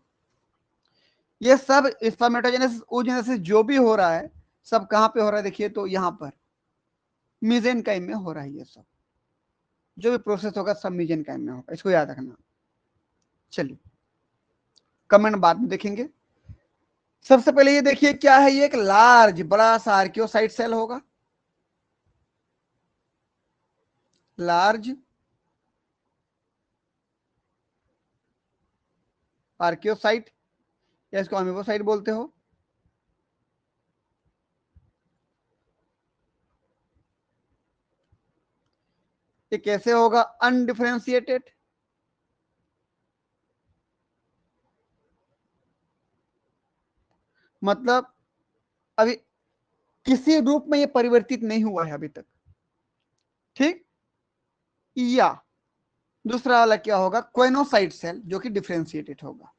ये सब स्पर्मेटोजेनेसिस, oogenesis जो भी हो रहा है सब कहां पे हो रहा है, देखिए तो यहां पर मीजेनकाइम में हो रहा है। ये सब जो भी प्रोसेस होगा सब मीजेनकाइम में होगा, इसको याद रखना। चलिए कमेंट बाद में देखेंगे। सबसे पहले ये देखिए क्या है, ये एक लार्ज बड़ा सा आर्कियोसाइट सेल होगा, लार्ज आर्कियोसाइट, या इसको अमीबोसाइट बोलते हो। ये कैसे होगा, अनडिफरेंशिएटेड, मतलब अभी किसी रूप में ये परिवर्तित नहीं हुआ है अभी तक। ठीक, या दूसरा वाला क्या होगा, क्वेनोसाइट सेल, जो कि डिफरेंशिएटेड होगा।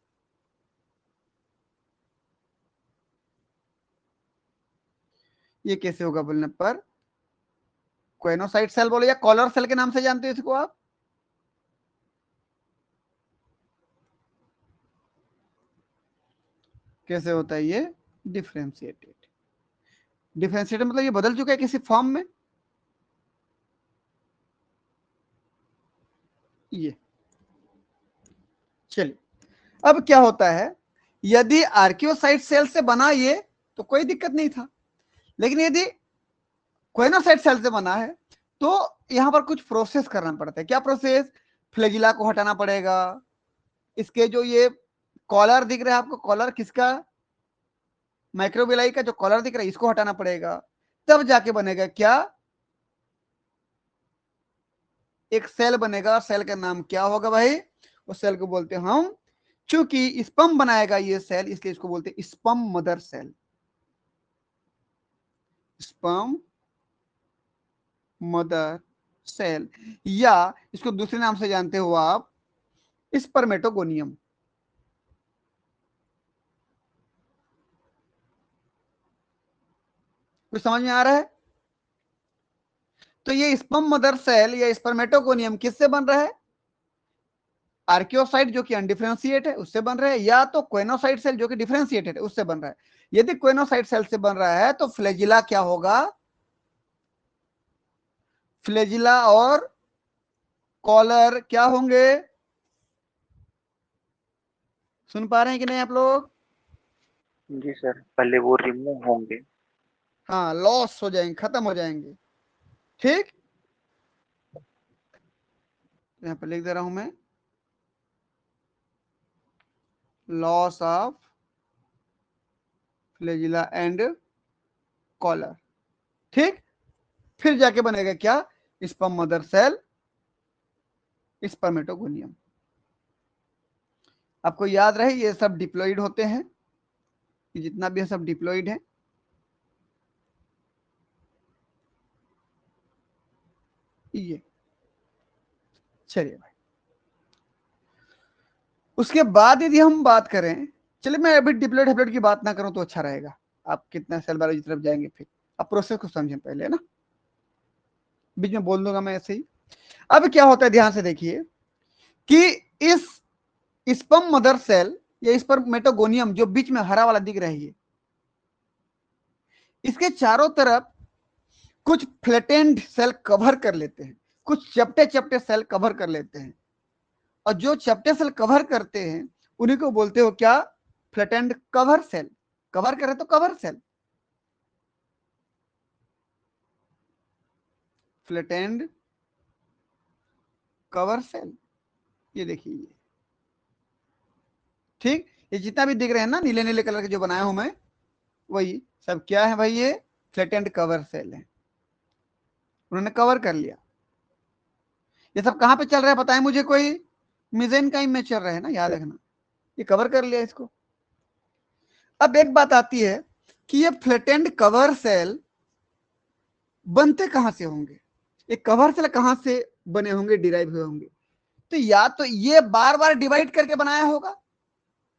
ये कैसे होगा बोलने पर, क्वेनोसाइट सेल बोलो या कॉलर सेल के नाम से जानते हो इसको आप। कैसे होता है ये, डिफरेंशिएटेड, डिफरेंशिएटेड मतलब ये बदल चुका है किसी फॉर्म में। ये चलिए, अब क्या होता है, यदि आर्कियोसाइट सेल से बना ये तो कोई दिक्कत नहीं था, लेकिन यदि क्वेनोसाइट सेल से बना है तो यहां पर कुछ प्रोसेस करना पड़ता है। क्या प्रोसेस, फ्लैजिला को हटाना पड़ेगा, इसके जो ये कॉलर दिख रहा है आपको, कॉलर किसका, माइक्रोबिलाई का जो कॉलर दिख रहा है इसको हटाना पड़ेगा, तब जाके बनेगा क्या, एक सेल बनेगा। सेल का नाम क्या होगा भाई, उस सेल को बोलते हैं हम, चूंकि स्पर्म बनाएगा ये सेल इसलिए इसको बोलते हैं sperm mother cell, sperm mother cell, या इसको दूसरे नाम से जानते हो आप, स्पर्मेटोगोनियम। कुछ समझ में आ रहा है। तो ये स्पर्म मदर सेल या स्पर्मेटोगोनियम किससे बन रहा है, आर्कियोसाइट जो कि अनडिफरेंशिएट है उससे बन रहा है, या तो क्वेनोसाइट सेल जो कि डिफरेंशिएटेड है उससे बन रहा है। यदि क्वेनोसाइट सेल से बन रहा है तो फ्लैजिला क्या होगा, फ्लैजिला और कॉलर क्या होंगे, सुन पा रहे हैं कि नहीं आप लोग। जी सर, पहले वो रिमूव होंगे। हाँ, लॉस हो जाएंगे, खत्म हो जाएंगे। ठीक, तो यहां पर लिख दे रहा हूं मैं, loss of flagella and collar. ठीक, फिर जाके बनेगा क्या, स्पर्म मदर सेल, स्पर्मेटोगोनियम। आपको याद रहे ये सब डिप्लॉइड होते हैं, ये जितना भी है सब डिप्लॉइड है। ये चलिए भाई, उसके बाद यदि हम बात करें, चलिए मैं अभी डिप्लॉइड हेप्लॉइड की बात ना करूं तो अच्छा रहेगा, आप कितना सेल बायोलॉजी की तरफ जाएंगे फिर। अब प्रोसेस को समझें पहले ना, बीच में बोल दूंगा मैं ऐसे ही। अब क्या होता है ध्यान से देखिए कि इस स्पर्म मदर सेल या स्पर्मेटोगोनियम जो बीच में हरा वाला दिख रही है, इसके चारों तरफ कुछ फ्लैटेंड सेल कवर कर लेते हैं, कुछ चपटे चपटे सेल कवर कर लेते हैं, और जो चपटे सेल कवर करते हैं उन्हीं को बोलते हो क्या, फ्लैटेंड कवर सेल। कवर करे तो cover cell, flattened cover cell, ये देखिए ये। ठीक, ये जितना भी दिख रहे हैं ना नीले नीले कलर के जो बनाया हूं मैं, वही सब क्या है भाई, ये फ्लैटेंड कवर सेल है, उन्होंने कवर कर लिया। ये सब कहां पे चल रहा है बताएं मुझे कोई, मिजेनकाइम में चल रहा है ना, याद रखना, ये कवर कर लिया इसको। अब एक बात आती है कि ये फ्लैटेंड कवर सेल बनते कहां से होंगे, ये कवर सेल कहां से बने होंगे, डिराइव हुए होंगे। तो या तो ये बार बार डिवाइड करके बनाया होगा,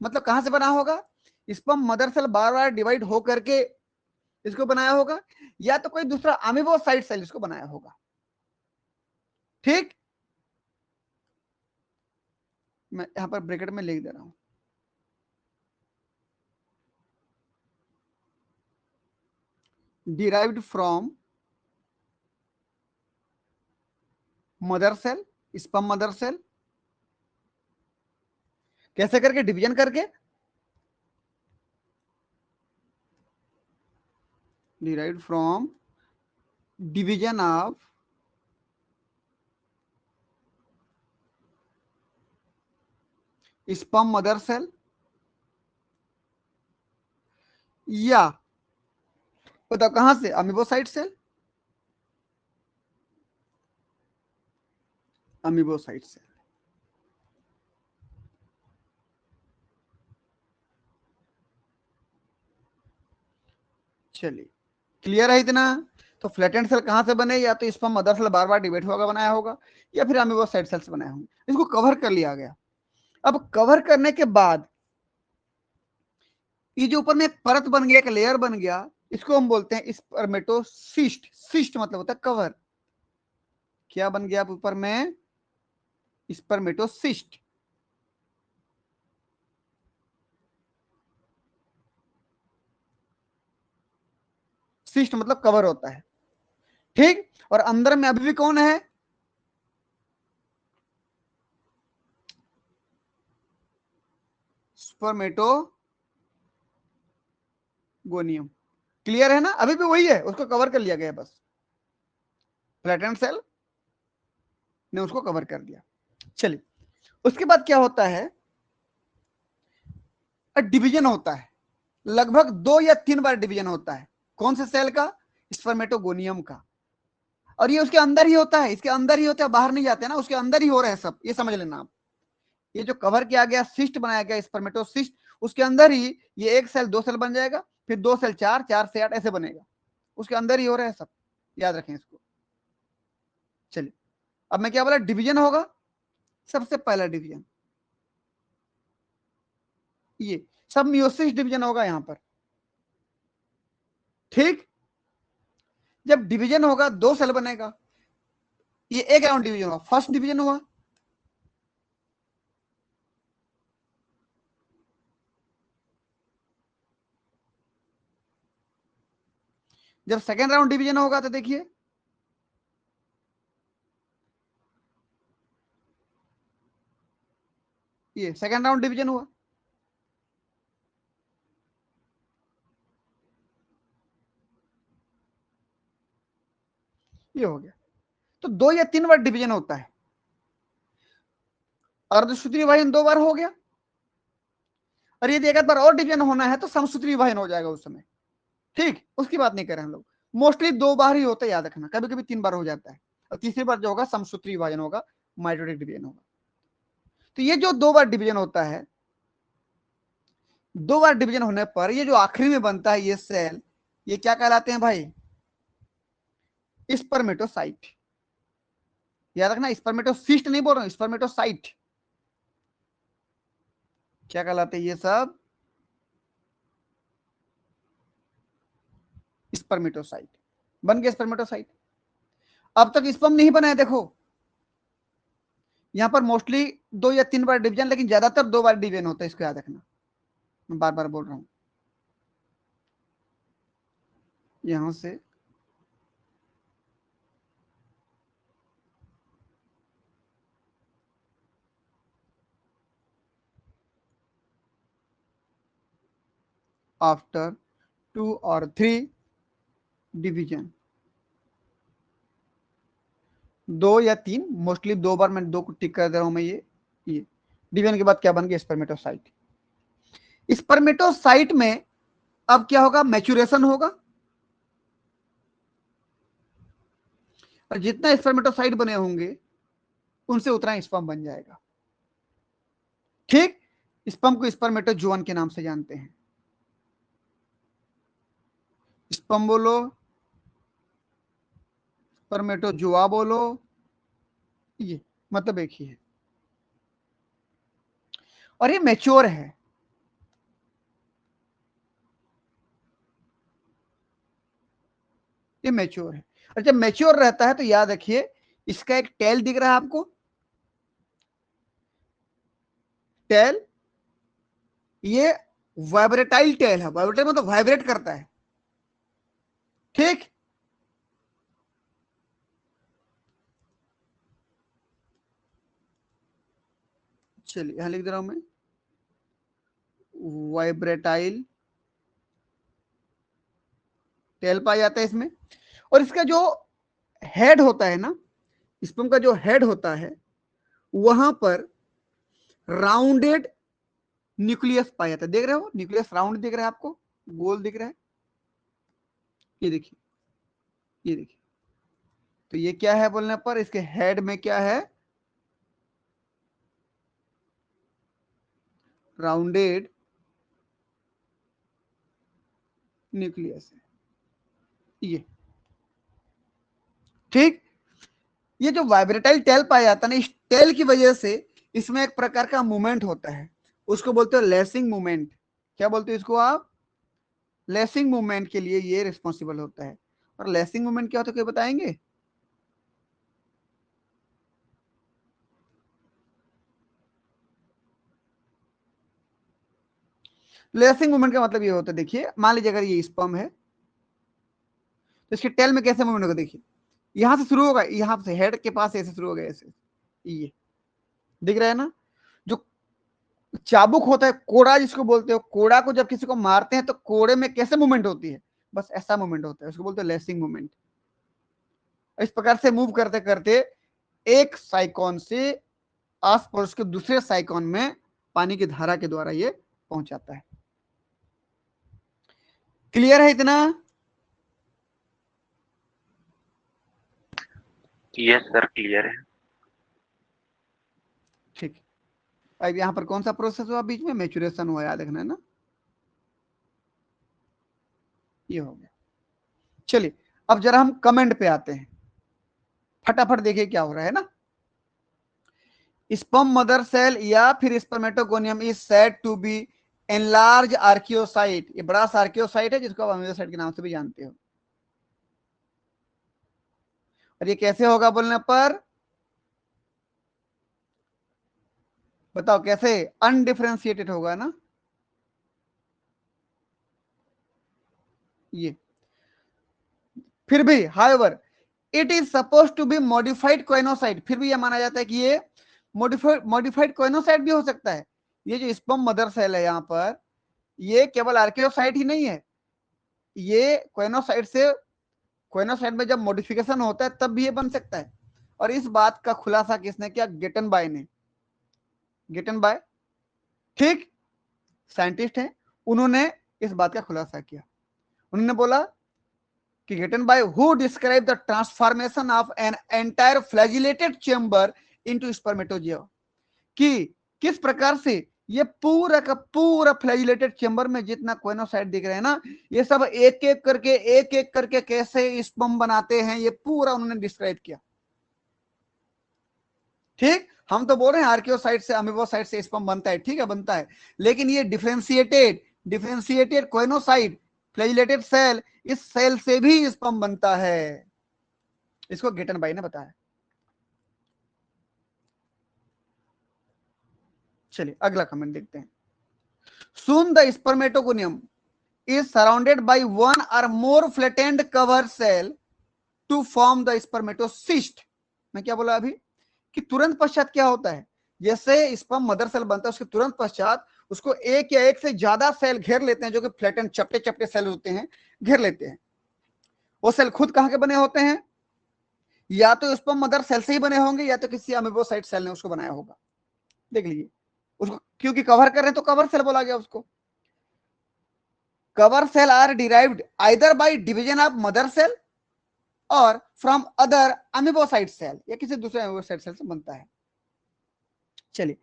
मतलब कहां से बना होगा, स्पर्म मदर सेल बार बार डिवाइड हो करके इसको बनाया होगा, या तो कोई दूसरा अमीबोसाइट सेल इसको बनाया होगा। ठीक, मैं यहां पर ब्रैकेट में लिख दे रहा हूं, derived from mother cell, sperm mother cell, कैसे करके, डिवीजन करके, derived from division of sperm mother cell, या बताओ कहां से, अमीबोसाइट सेल, अमीबोसाइट सेल। चलिए क्लियर है इतना। तो फ्लैटेंड सेल कहां से बने, या तो स्पर्म मदर सेल बार बार डिवाइड होगा बनाया होगा, या फिर अमीबोसाइट सेल्स बनाए होंगे, इसको कवर कर लिया गया। अब कवर करने के बाद ये जो ऊपर में एक परत बन गया, एक लेयर बन गया, इसको हम बोलते हैं स्पर्मेटोसिस्ट। सिस्ट मतलब होता है कवर, क्या बन गया ऊपर में, स्पर्मेटोसिस्ट। सिस्ट मतलब कवर होता है, ठीक। और अंदर में अभी भी कौन है, स्पर्मेटोगोनियम। क्लियर है ना, अभी भी वही है, उसको कवर कर लिया गया बस, फ्लैटेंड सेल ने उसको कवर कर दिया। चलिए उसके बाद क्या होता है, डिवीजन होता है, लगभग 2 या 3 बार डिवीजन होता है, कौन से सेल का, स्पर्मेटोगोनियम का। और ये उसके अंदर ही होता है, इसके अंदर ही होता है, बाहर नहीं जाते ना, उसके अंदर ही हो रहा है सब, ये समझ लेना आप। ये जो कवर किया गया सिस्ट बनाया गया स्पर्मेटोसिस्ट, उसके अंदर ही ये 1 सेल 2 सेल बन जाएगा, फिर 2 सेल 4, 4 से 8 ऐसे बनेगा, उसके अंदर ही हो रहा है सब, याद रखें इसको। चलिए अब मैं क्या बोला, डिवीजन होगा, सबसे पहला डिवीजन ये सब मियोसिस डिवीजन होगा यहां पर, ठीक। जब डिवीजन होगा 2 सेल बनेगा, ये एक राउंड डिवीजन हुआ, फर्स्ट डिवीजन हुआ। जब सेकेंड राउंड डिवीजन होगा तो देखिए, ये सेकेंड राउंड डिवीजन हुआ, ये हो गया। तो 2 या 3 बार डिवीजन होता है, अर्धसूत्री विभाजन 2 बार हो गया, और यदि एक बार और डिवीजन होना है तो समसूत्री विभाजन हो जाएगा उस समय, ठीक। उसकी बात नहीं कर रहे हम लोग, मोस्टली 2 बार ही होता है, याद रखना, कभी कभी 3 बार हो जाता है, और तीसरी बार जो होगा समसूत्री विभाजन होगा, माइटोटिक डिवीजन होगा। तो ये जो 2 बार डिवीजन होता है, 2 बार डिवीजन होने पर ये जो आखिरी में बनता है ये सेल, ये क्या कहलाते हैं भाई, स्पर्मेटोसाइट। याद रखना, स्पर्मेटोसिस्ट नहीं बोल रहा हूं, स्पर्मेटोसाइट। क्या कहलाते हैं ये सब, स्पर्मेटोसाइट। बन गया स्पर्मेटोसाइट। अब तक स्पर्म नहीं बना है, देखो यहां पर मोस्टली 2 या 3 बार डिवीजन, लेकिन ज्यादातर 2 बार डिवीजन होता है, इसको याद रखना, मैं बार बार बोल रहा हूं। यहां से आफ्टर 2 और 3 डिवीजन, 2 या 3, मोस्टली 2 बार, मैं 2 को टिक कर दे रहा हूं मैं, ये डिवीजन के बाद क्या बन गया, स्पर्मेटोसाइट। स्पर्मेटोसाइट में अब क्या होगा, मैच्योरेशन होगा, और जितना स्पर्मेटोसाइट बने होंगे उनसे उतना स्पर्म बन जाएगा। ठीक, स्पर्म को स्पर्मेटोजोअन के नाम से जानते हैं। स्पर्म बोलो, स्पर्मेटोजोआ बोलो, ये मतलब एक ही है, और ये मैच्योर है। ये मैच्योर है, और जब मैच्योर रहता है तो याद रखिए इसका एक टेल दिख रहा है आपको, टेल, ये वाइब्रेटाइल टेल है, वाइब्रेटाइल मतलब वाइब्रेट करता है। ठीक, चलिए यहां लिख दे रहा हूं मैं, वाइब्रेटाइल टेल पाया जाता है इसमें। और इसका जो हेड होता है ना, स्पर्म का जो हेड होता है वहां पर राउंडेड न्यूक्लियस पाया जाता है। देख रहे हो, न्यूक्लियस राउंड दिख रहा है आपको, गोल दिख रहा है, ये देखिए, ये देखिए। तो ये क्या है बोलने पर, इसके हेड में क्या है, राउंडेड न्यूक्लियस है ये। ठीक, ये जो वाइब्रेटाइल टेल पाया जाता है ना, इस टेल की वजह से इसमें एक प्रकार का मूवमेंट होता है, उसको बोलते हो लेसिंग मूवमेंट। क्या बोलते हो इसको आप, लेसिंग मूवमेंट के लिए ये रिस्पॉन्सिबल होता है। और लेसिंग मूवमेंट क्या होता है, क्या बताएंगे? लेसिंग मूवमेंट का मतलब ये होता है, देखिए मान लीजिए अगर ये स्पर्म है तो इसके टेल में कैसे मूवमेंट होगा, देखिए यहां से शुरू होगा, यहां से हेड के पास ऐसे शुरू होगा, ऐसे, ये दिख रहा है ना। जो चाबुक होता है, कोड़ा जिसको बोलते हो, कोड़ा को जब किसी को मारते हैं तो कोड़े में कैसे मूवमेंट होती है, बस ऐसा मूवमेंट होता है, उसको बोलते हैं लेसिंग मूवमेंट। इस प्रकार से मूव करते करते एक साइकॉन से आस पड़ोस के दूसरे साइकॉन में पानी की धारा के द्वारा ये पहुंच जाता है। क्लियर है इतना? यस सर, क्लियर है। ठीक, अब यहां पर कौन सा प्रोसेस हुआ बीच में, मैच्योरेशन हुआ, याद रखना है ना, ये हो गया। चलिए अब जरा हम कमेंट पे आते हैं, फटाफट देखिए क्या हो रहा है ना। स्पर्म मदर सेल या फिर spermatogonium is said to be enlarge archaeocyte, ये बड़ा सा आर्कियोसाइट है जिसको आप अमीबोसाइट के नाम से भी जानते हो। और ये कैसे होगा बोलने पर, बताओ कैसे, अनडिफरेंशिएटेड होगा ना ये। फिर भी however it is suppose to be modified choanocyte, फिर भी यह माना जाता है कि ये मॉडिफाइड कोइनोसाइट भी हो सकता है। ये जो स्पर्म मदर सेल है यहाँ पर, ये केवल आर्कियोसाइट ही नहीं है, ये कोइनोसाइट से, कोइनोसाइट में जब मॉडिफिकेशन होता है तब भी ये बन सकता है। और इस बात का खुलासा किसने किया, गेटनबाय ने, गेटनबाय, ठीक, साइंटिस्ट हैं, उन्होंने इस बात का खुलासा किया। उन्होंने बोला कि Gatenby who describe the transformation of an entire flagellated chamber into spermatozoa, कि किस प्रकार से ये पूरा का पूरा फ्लैजिलेटेड चेंबर में जितना कोइनोसाइट दिख रहे हैं ना, ये सब एक एक करके कैसे स्पर्म बनाते हैं, ये पूरा उन्होंने डिस्क्राइब किया। ठीक, हम तो बोल रहे हैं आर्कियोसाइट से, अमीबोसाइट से स्पर्म बनता है, ठीक है बनता है, लेकिन ये डिफरेंशिएटेड कोइनोसाइट फ्लैजिलेटेड सेल, इस सेल से भी स्पर्म बनता है, इसको गेटनबाय ने बताया। चलिए अगला कमेंट देखते हैं। Soon the spermatogonium is surrounded by one or more flattened cover cell to form the spermatocyst। मैं क्या बोला अभी, कि तुरंत पश्चात क्या होता है, जैसे स्पर्म मदर सेल बनता है उसके तुरंत पश्चात उसको एक या एक से ज्यादा सेल घेर लेते हैं, जो कि फ्लैटन चपटे चपटे सेल होते हैं, घेर लेते हैं। वो सेल खुद कहां के बने होते हैं, या तो स्पर्म मदर सेल से ही बने होंगे, या तो किसी अमीबोसाइट सेल ने उसको बनाया होगा। देख लीजिए, उसको क्योंकि कवर कर रहे हैं तो कवर सेल बोला गया उसको, cover cell are derived either by division of mother cell और फ्रॉम अदर अमीबोसाइट सेल, या किसी दूसरे अमीबोसाइट सेल से बनता है। चलिए,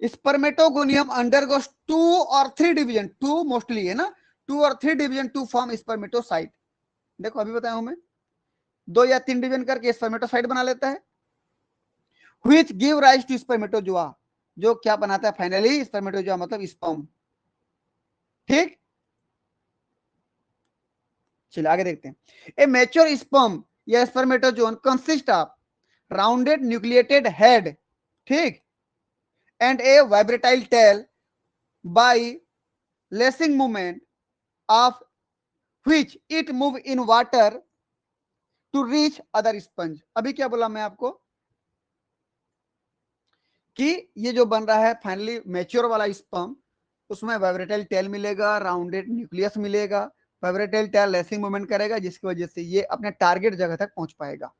स्पर्मेटोगोनियम अंडरगोस 2 और 3 डिवीजन, 2 मोस्टली है ना, 2 और 3 डिवीजन टू फॉर्म स्पर्मेटोसाइट। देखो अभी बताया हूं मैं, 2 या 3 डिवीजन करके स्पर्मेटोसाइट बना लेता है, which give rise to spermatozoa, जो क्या बनाता है फाइनली स्पर्मेटोजोआ मतलब स्पर्म। ठीक, चलिए आगे देखते हैं। ए मैच्योर स्पर्म या spermatozoon consist of rounded nucleated head, ठीक, and a vibratile tail by lashing movement of which it move in water to reach other sponge. अभी क्या बोला मैं आपको कि ये जो बन रहा है फाइनली मैच्योर वाला स्पर्म, उसमें वाइब्रेटाइल टेल मिलेगा, राउंडेड न्यूक्लियस मिलेगा, वाइब्रेटाइल टेल लेसिंग मूवमेंट करेगा, जिसकी वजह से ये अपने टारगेट जगह तक पहुंच पाएगा।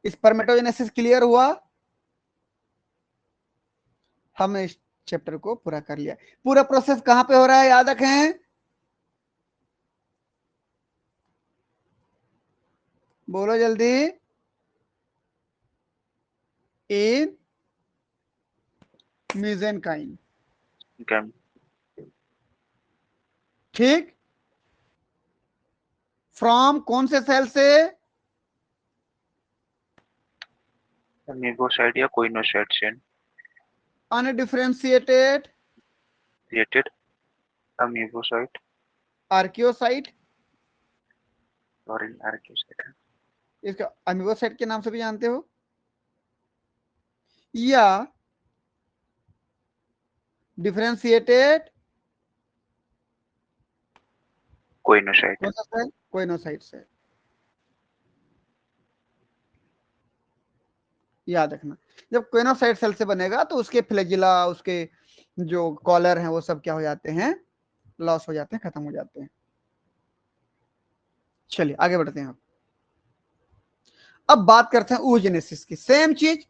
स्पर्मेटोजेनेसिस क्लियर हुआ? हमने इस चैप्टर को पूरा कर लिया। पूरा प्रोसेस कहां पे हो रहा है याद रखें, बोलो जल्दी, इन मीजेनकाइम, गैम ठीक, फ्रॉम कौन से सेल से, अमीबोसाइट या कोइनोसाइट से अनडिफरेंशिएटेड क्रिएटेड अमीबोसाइट आर्कियोसाइट, और इन आर्कियोसाइट है। इसका अमीबोसाइट के नाम से भी जानते हो, या डिफरेंशिएटेड कोइनोसाइट। कौन सा सेल, कोइनोसाइट सेल, याद रखना। जब कोइनोसाइट सेल से बनेगा तो उसके फ्लैजिला, उसके जो कॉलर हैं वो सब क्या हो जाते हैं, लॉस हो जाते हैं, खत्म हो जाते हैं। चलिए आगे बढ़ते हैं। अब बात करते हैं oogenesis की। सेम चीज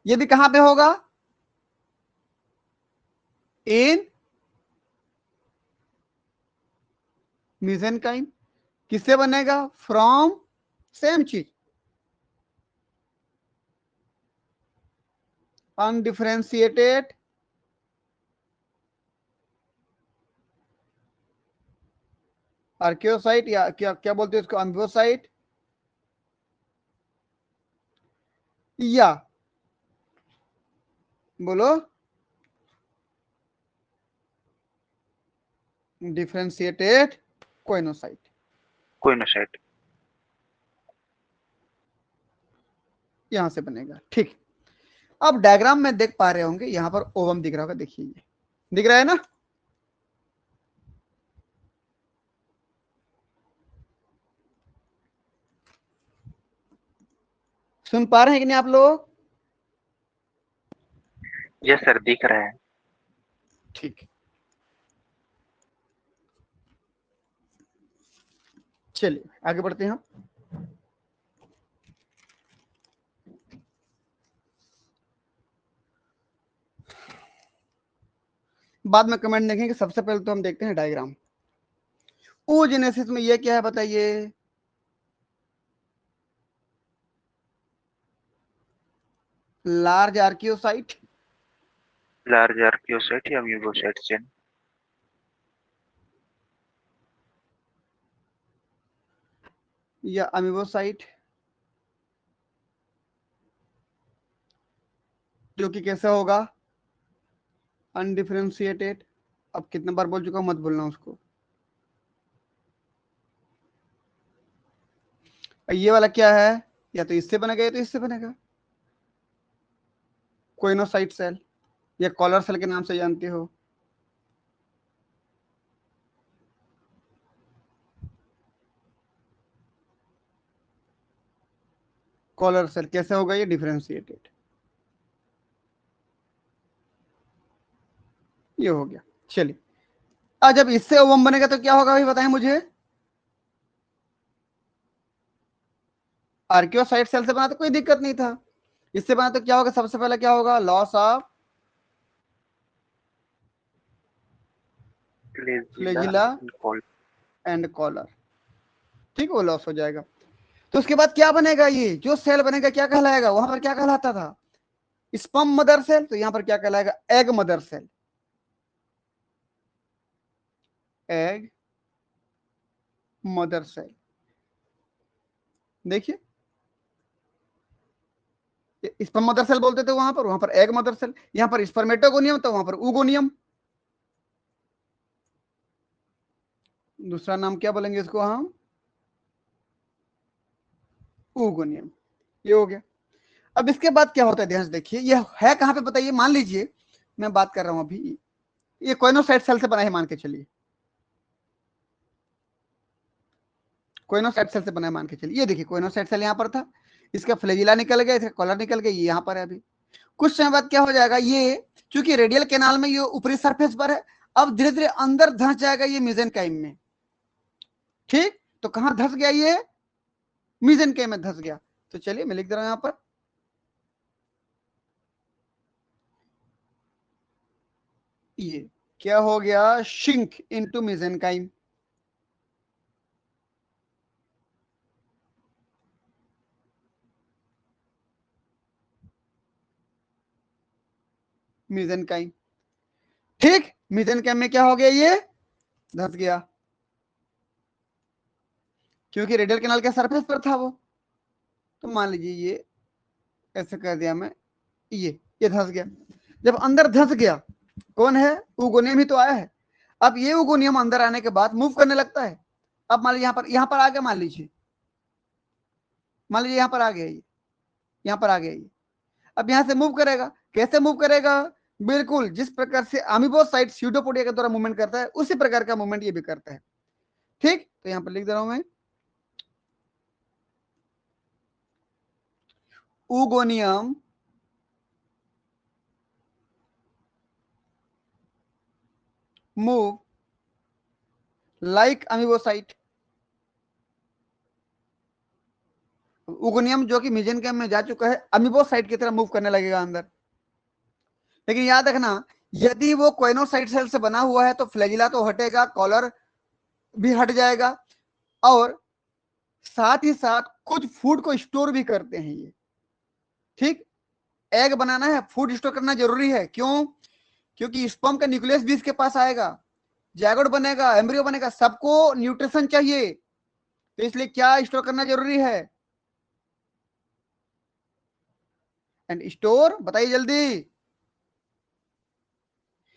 ये भी कहां पे होगा, इन मीसेनकाइम। किससे बनेगा, फ्रॉम, सेम चीज, अनडिफरेंशिएटेड आर्कियोसाइट, या क्या क्या बोलते हैं इसको, अम्बियोसाइट, या बोलो डिफरेंशिएटेड कोइनोसाइट। कोइनोसाइट। यहां से बनेगा, ठीक। अब डायग्राम में देख पा रहे होंगे, यहां पर ओवम दिख रहा होगा, देखिए ये दिख रहा है ना, सुन पा रहे हैं कि नहीं आप लोग, यस सर, दिख रहा है। ठीक, चलिए आगे बढ़ते हैं हम। बाद में कमेंट देखेंगे, सबसे पहले तो हम देखते हैं डायग्राम। oogenesis में ये क्या है बताइए, लार्ज आर्कियोसाइट, लार्ज आर्कियोसाइट या अमीबोसाइट से या अमीबोसाइट, जो कि कैसे होगा, अनडिफरेंशिएटेड। अब कितने बार बोल चुका हूं, मत बोलना उसको। ये वाला क्या है, या तो इससे बनेगा या तो इससे बनेगा, कोइनोसाइट सेल या कॉलर सेल के नाम से जानते हो। कॉलर सेल कैसे होगा, ये डिफरेंशिएटेड, ये हो गया। चलिए, आज जब इससे ओवम बनेगा तो क्या होगा भाई बताएं मुझे, आर्कियोसाइट सेल से बना तो कोई दिक्कत नहीं था, इससे बना तो क्या होगा, सबसे पहले क्या होगा, loss of flagella and collar, ठीक, वो लॉस हो जाएगा। तो उसके बाद क्या बनेगा, ये जो सेल बनेगा क्या कहलाएगा, वहां पर क्या कहलाता था, स्पर्म मदर सेल, तो यहां पर क्या कहलाएगा, egg mother cell, egg mother cell. देखिए स्पर्म मदर सेल बोलते थे वहां पर एग मदर सेल, यहां पर स्पर्मेटोगोनियम, तो वहां पर उगोनियम। दूसरा नाम क्या बोलेंगे इसको हम, उगोनियम। ये हो गया। अब इसके बाद क्या होता है, ध्यान से देखिए, ये है कहां पे बताइए, मान लीजिए मैं बात कर रहा हूं अभी, ये कोइनोसाइट सेल से बना है, मान के चलिए कोइनोसाइट सेल से बना है, मान के चलिए। ये देखिए कोइनोसाइट सेल यहां पर था, इसका फ्लैजिला निकल गया, इसका कॉलर निकल गया, ये यहां पर है। अभी कुछ समय बाद क्या हो जाएगा, ये चूंकि रेडियल कैनाल में ये ऊपरी सरफेस पर है, अब धीरे धीरे अंदर धंस जाएगा ये मेसेनकाइम में, ठीक। तो कहां धंस गया, ये मेसेनकाइम में धंस गया। तो चलिए मैं लिख दे रहा हूं यहां पर, ये क्या हो गया, शिंक इनटू मेसेनकाइम। मेसेनकाइम, ठीक। मेसेनकाइम में क्या हो गया, ये धंस गया, क्योंकि रेडियल कैनाल के सरफेस पर था वो। तो मान लीजिए ये ऐसे कर दिया मैं, ये धंस गया। जब अंदर धंस गया, कौन है, उगोनियम ही तो आया है। अब ये उगोनियम अंदर आने के बाद मूव करने लगता है। अब मान लीजिए यहां पर आ गया, मान लीजिए यहां पर आ गया, ये यहां पर आ गया ये। अब यहां से मूव करेगा, कैसे मूव करेगा, बिल्कुल जिस प्रकार से अमीबोसाइट स्यूडोपोडिया के द्वारा मूवमेंट करता है, उसी प्रकार का मूवमेंट ये भी करता है, ठीक। तो यहां पर लिख दे रहा हूं मैं, उगोनियम मूव लाइक अमीबोसाइट। उगोनियम जो कि मेसेनकाइम में जा चुका है, अमीबोसाइट की तरह मूव करने लगेगा अंदर। लेकिन याद रखना, यदि वो कोइनोसाइट सेल से बना हुआ है तो फ्लैजिला तो हटेगा, कॉलर भी हट जाएगा, और साथ ही साथ कुछ फूड को स्टोर भी करते हैं ये, ठीक। एग बनाना है, फूड स्टोर करना जरूरी है, क्यों, क्योंकि स्पर्म का न्यूक्लियस भी इसके पास आएगा, जैगोट बनेगा, एम्ब्रियो बनेगा, सबको न्यूट्रिशन चाहिए, तो इसलिए क्या स्टोर करना जरूरी है, एंड स्टोर, बताइए जल्दी।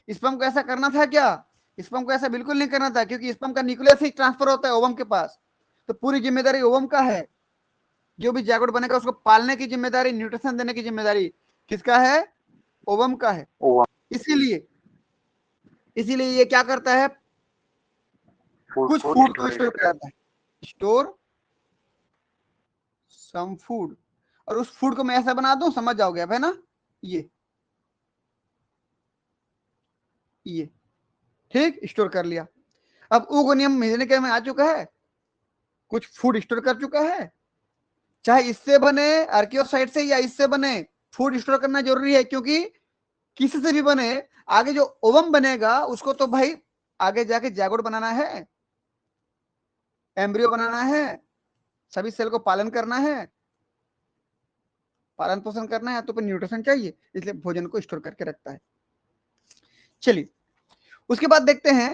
स्पर्म को ऐसा करना था क्या, स्पर्म को ऐसा बिल्कुल नहीं करना था, क्योंकि स्पर्म का न्यूक्लियस ही ट्रांसफर होता है ओवम के पास, तो पूरी जिम्मेदारी ओवम का है। जो भी जैगोट बनेगा उसको पालने की जिम्मेदारी, न्यूट्रिशन देने की जिम्मेदारी किसका है, ओवम का है। इसीलिए इसीलिए ये क्या करता है, कुछ फूड को स्टोर करता है, स्टोर सम फूड, और उस फूड को मैं ऐसा बना दूं, समझ जाओगे अब, है ना, ये ठीक, स्टोर कर लिया। अब उगोनियम मेसेनकाइम में आ चुका है, कुछ फूड स्टोर कर चुका है, चाहे इससे बने आर्कियोसाइट से या इससे बने, फूड स्टोर करना जरूरी है, क्योंकि किसी से भी बने, आगे जो ओवम बनेगा उसको तो भाई आगे जाके जैगोट बनाना है, एम्ब्रियो बनाना है, सभी सेल को पालन करना है, पालन पोषण करना है, तो फिर न्यूट्रिशन चाहिए, इसलिए भोजन को स्टोर करके रखता है। चलिए उसके बाद देखते हैं,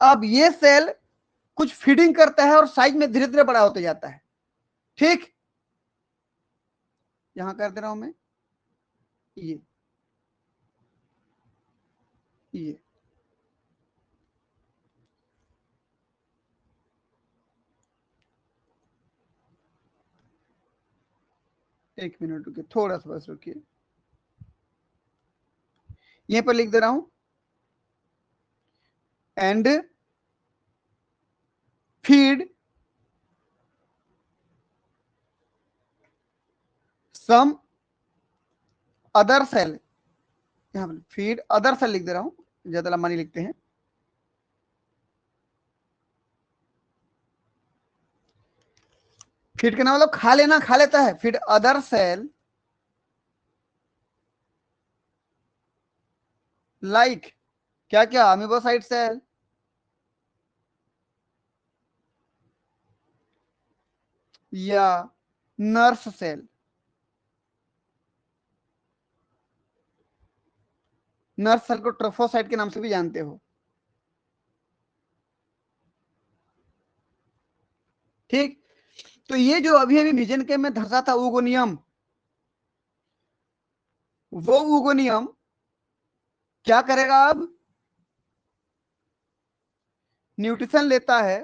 अब ये सेल कुछ फीडिंग करता है और साइज में धीरे धीरे बड़ा होते जाता है, ठीक। यहां कर दे रहा हूं मैं, ये ये एक मिनट रुकिए, थोड़ा सा बस रुकिए, यहीं पर लिख दे रहा हूं, and feed some other cell, यहां पर फीड अदर सेल लिख दे रहा हूं, ज्यादा लंबा नहीं लिखते हैं। फीड करना मतलब खा लेना, खा लेता है, फीड अदर सेल लाइक क्या क्या, अमीबोसाइट सेल, या नर्स सेल। नर्स सेल को ट्रोफोसाइट के नाम से भी जानते हो। ठीक, तो ये जो अभी अभी विजन के में धरता था उगोनियम, वो उगोनियम क्या करेगा अब, न्यूट्रिशन लेता है,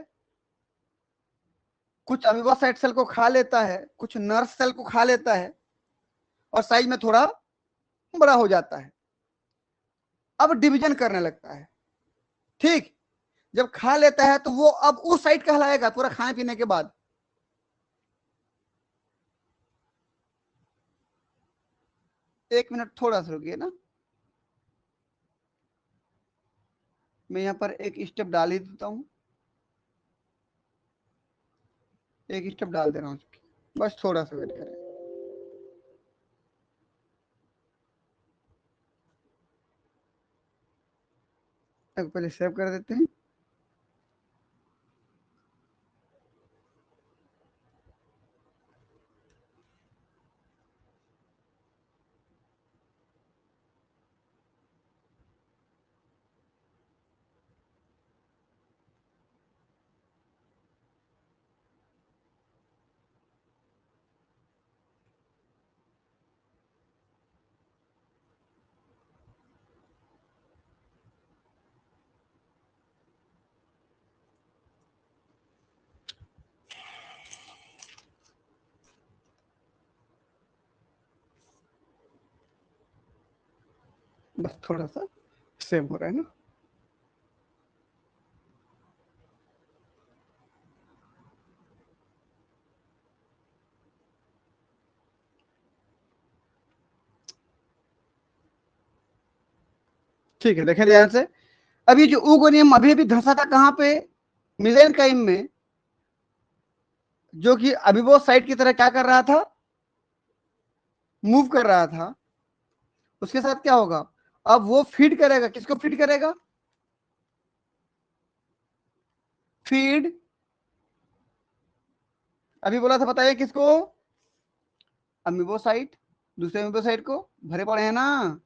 कुछ अमीबासाइट सेल को खा लेता है, कुछ नर्स सेल को खा लेता है, और साइज में थोड़ा बड़ा हो जाता है। अब डिवीजन करने लगता है। ठीक, जब खा लेता है तो वो अब उस साइड कहलाएगा पूरा खाने पीने के बाद। एक मिनट थोड़ा सा रुकिए ना, मैं यहां पर एक स्टेप डाल ही देता हूं, एक स्टेप डाल दे रहा हूं, बस थोड़ा सा वेट करें। पहले सेव कर देते हैं। बस थोड़ा सा सेव हो रहा है ना। ठीक है, देखें ध्यान से। अभी जो उगोनियम अभी अभी धंसा था कहां पे, मिलेनकाइम में, जो कि अभी साइट की तरह क्या कर रहा था, मूव कर रहा था। उसके साथ क्या होगा, अब वो फीड करेगा, किसको फीड करेगा, फीड, अभी बोला था बताइए किसको, अमीबोसाइट, दूसरे अमीबोसाइट को भरे पड़े हैं ना,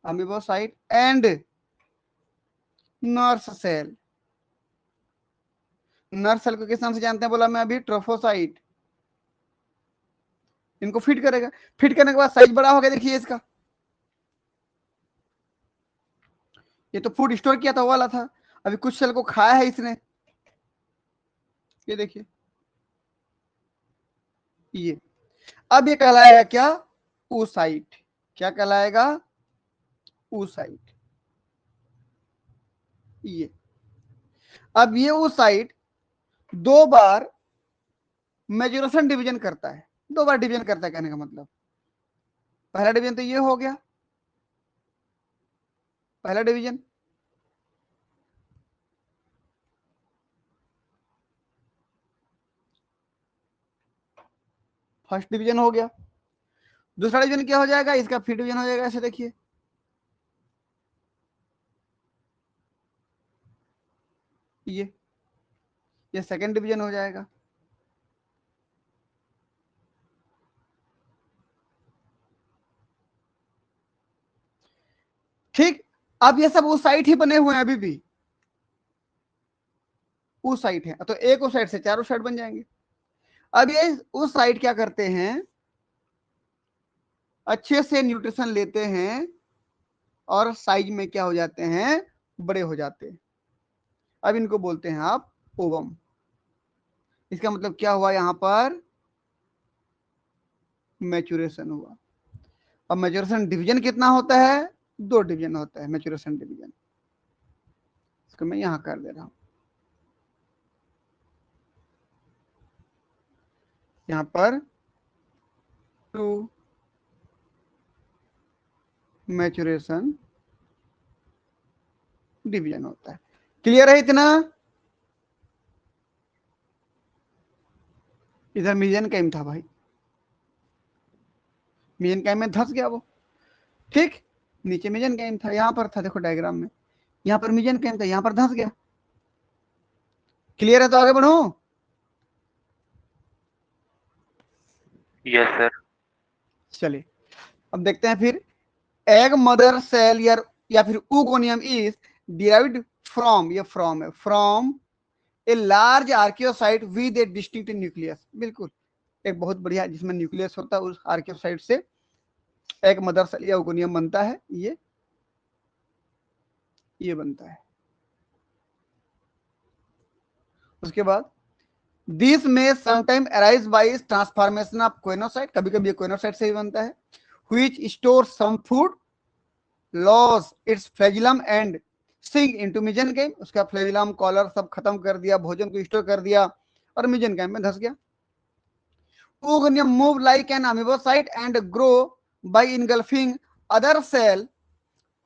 amoebocyte and nurse cell. Nurse cell को किस नाम से जानते हैं, बोला मैं अभी, ट्रोफोसाइट। इनको फीड करेगा, फीड करने के बाद साइज बड़ा हो गया, देखिए इसका, ये तो फूड स्टोर किया था वो वाला था, अभी कुछ सेल को खाया है इसने, ये देखिए, ये अब ये कहलाएगा क्या, oocyte। क्या कहलाएगा, oocyte। ये अब ये oocyte दो बार मैच्योरेशन डिवीजन करता है, दो बार डिवीजन करता है, कहने का मतलब, पहला डिवीजन तो ये हो गया, पहला डिवीजन, फर्स्ट डिवीजन हो गया। दूसरा डिवीजन क्या हो जाएगा, इसका फिर डिवीजन हो जाएगा, ऐसे देखिए, ये सेकंड डिवीजन हो जाएगा। ठीक, अब ये सब उस साइट ही बने हुए हैं, अभी भी उस साइट है, तो एक उस साइड से चारों साइड बन जाएंगे। अब ये उस साइड क्या करते हैं, अच्छे से न्यूट्रिशन लेते हैं और साइज में क्या हो जाते हैं, बड़े हो जाते हैं। अब इनको बोलते हैं आप ओवम। इसका मतलब क्या हुआ, यहां पर मैच्योरेशन हुआ। अब मैच्योरेशन डिवीजन कितना होता है, दो डिवीजन होता है मैच्योरेशन डिवीजन, इसको मैं यहां कर दे रहा हूं, यहां पर टू मैच्योरेशन डिवीजन होता है। क्लियर है इतना, इधर मीजन कैम था भाई, मीजन कैम में धस गया वो। ठीक, नीचे मीजन कैम था, यहां पर था, देखो डायग्राम में, यहां पर मीजन कैम था, यहां पर धस गया। क्लियर है, तो आगे बढ़ो। Yes sir. चलिए अब देखते हैं फिर। एग मदर सेल या फिर ऊगोनियम इज डिराइव्ड फ्रॉम, ये फ्रॉम है, from a large archaeocyte with A distinct nucleus. बिल्कुल, एक बहुत बढ़िया जिसमें न्यूक्लियस होता है, उस आर्कियोसाइट से एग मदर सेल या ऊगोनियम बनता है। ये बनता है। उसके बाद this may sometime arise by transformation of choanocyte, कभी कभी ये कोइनोसाइट से ही बनता है, which store some food, loss its flagellum and sink into mesenchyme. उसका फ्लैजिलम कॉलर सब खत्म कर दिया, भोजन को स्टोर कर दिया और मिजेनकाइम में धस गया। Oogonia move like an amoebocyte and grow by engulfing other cell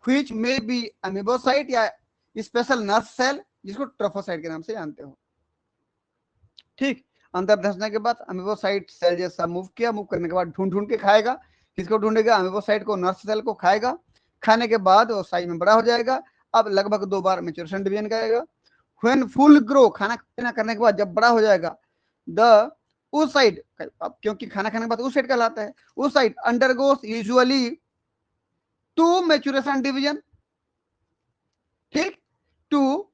which may be amoebocyte या स्पेशल नर्व सेल, जिसको ट्रोफोसाइट के नाम से जानते हो। ठीक, अंदर धंसने के बाद अमीबोसाइट सेल जैसा मूव किया, मूव करने के बाद ढूंढ ढूंढ के खाएगा। किसको ढूंढेगा? अमीबोसाइट को, नर्व सेल को खाएगा। खाने के बाद वो साइज में बड़ा हो जाएगा। अब लगभग 2 बार मेच्योरेशन डिवीजन करेगा। व्हेन फुल ग्रो, खाना पीना करने के बाद जब बड़ा हो जाएगा, द उस साइड, अब क्योंकि खाना खाने के बाद उस साइड कहलाता है, उस side undergoes usually 2 maturation division, ठीक, to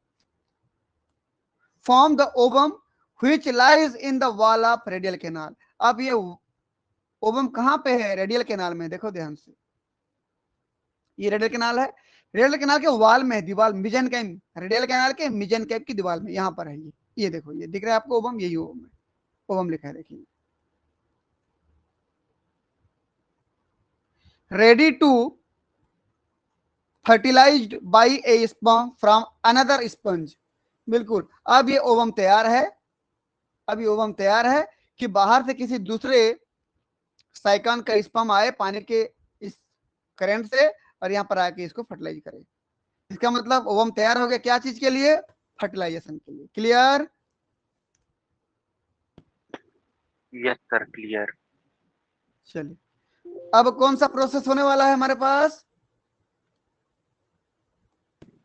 form the ovum which lies in the wall of radial canal। अब ये ओवम कहां पे है? रेडियल कैनाल में। देखो ध्यान से, ये रेडियल कैनाल है, रेडियल कैनाल के वॉल में है, दीवार, मिजन कैम, रेडियल कैनाल के मिजन कैप की दीवार में, यहां पर है ये देखो, ये दिख रहा है आपको ओवम, यही ओवम है, ओवम लिखा है देखिए। Ready to fertilized by a sperm from another sponge. बिल्कुल, अब ये ओवम तैयार है, अब ये ओवम तैयार है कि बाहर से किसी दूसरे साइकान का स्पर्म आए पानी के इस करंट से और यहाँ पर आके इसको फर्टिलाइज करे। इसका मतलब ओवम तैयार हो गया, क्या चीज के लिए? फर्टिलाइजेशन के लिए। क्लियर? Yes sir, clear. चलिए अब कौन सा प्रोसेस होने वाला है हमारे पास?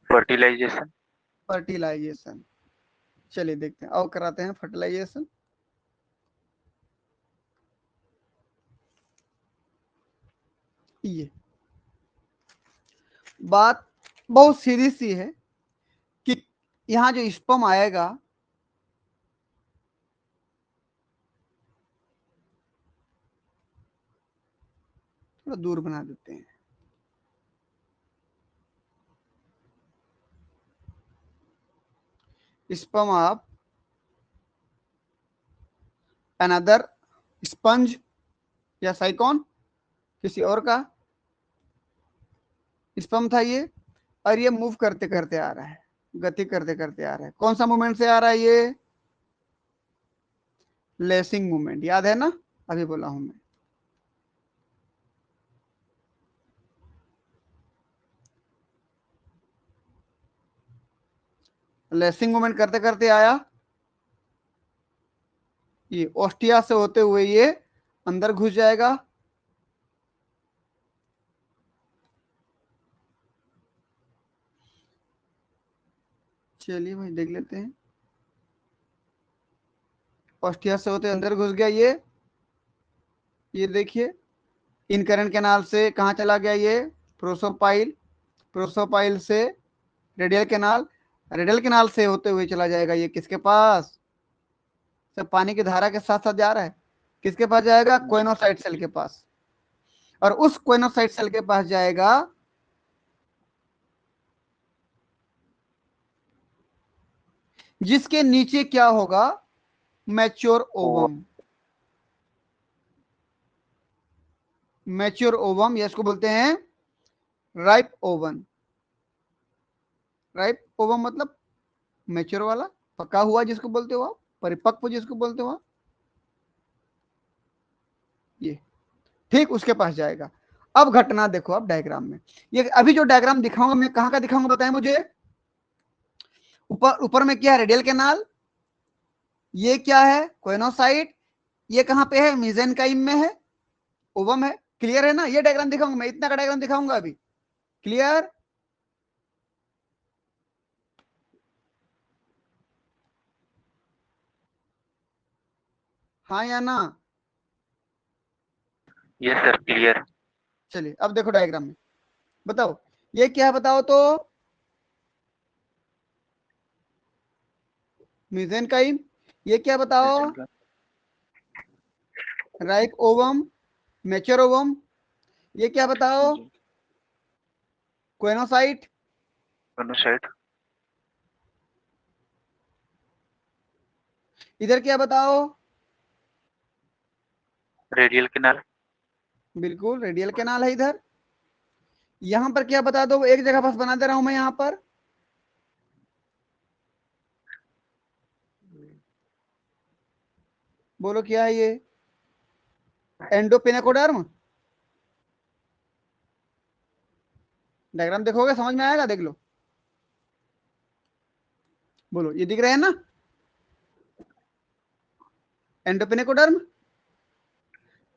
फर्टिलाइजेशन। फर्टिलाइजेशन। चलिए देखते हैं, और कराते हैं फर्टिलाइजेशन। ये बात बहुत सीधी सी है कि यहाँ जो स्पर्म आएगा, थोड़ा दूर बना देते हैं, स्पर्म ऑफ अनदर स्पंज या साइकॉन, किसी और का स्पर्म था ये, और ये मूव करते करते आ रहा है, गति करते करते आ रहा है। कौन सा मूवमेंट से आ रहा है ये? लेसिंग मूवमेंट, याद है ना, अभी बोला हूं मैं। लेसिंग मूवमेंट करते करते आया, ये ऑस्टिया से होते हुए ये अंदर घुस जाएगा, चलिए भाई देख लेते हैं। ऑस्टिया से होते अंदर घुस गया ये देखिए, इनकरेंट कैनाल से कहाँ चला गया ये? प्रोसोपाइल, प्रोसोपाइल से रेडियल कैनाल, रेडियल कैनाल से होते हुए चला जाएगा ये किसके पास? सब पानी की धारा के साथ साथ जा रहा है, किसके पास जाएगा? कोइनोसाइट सेल के पास। और उस कोइनोसाइट सेल के पास जाएगा जिसके नीचे क्या होगा? Mature ovum. मैच्योर ओवम, या इसको बोलते हैं राइप ओवन। राइप ओवम मतलब मैच्योर वाला, पका हुआ जिसको बोलते हो आप, परिपक्व जिसको बोलते हो आप, ये ठीक उसके पास जाएगा। अब घटना देखो आप डायग्राम में, ये अभी जो डायग्राम दिखाऊंगा मैं कहां का दिखाऊंगा बताएं मुझे। ऊपर ऊपर में क्या है? Radial canal. ये क्या है? कोइनोसाइट। ये कहां पे है? मेसेनकाइम में है, ओवम है। क्लियर है ना? ये डायग्राम दिखाऊंगा मैं, इतना का डायग्राम दिखाऊंगा अभी। क्लियर? हाँ या ना? Yes sir, clear. चलिए अब देखो डायग्राम में, बताओ ये क्या है, बताओ तो। मीसेनकाइम। ये क्या बताओ? Ripe ovum, mature ovum. ये क्या बताओ? जी, कोएनोसाइट। दोनों साइड। इधर क्या बताओ? रेडियल किनार। बिल्कुल रेडियल कैनाल है इधर। यहां पर क्या बता दो, एक जगह बस बना दे रहा हूं मैं यहां पर। बोलो क्या है ये? एंडोपिनेकोडर्म। डायग्राम देखोगे समझ में आएगा, देख लो। बोलो ये दिख रहे हैं ना, एंडोपिनेकोडर्म।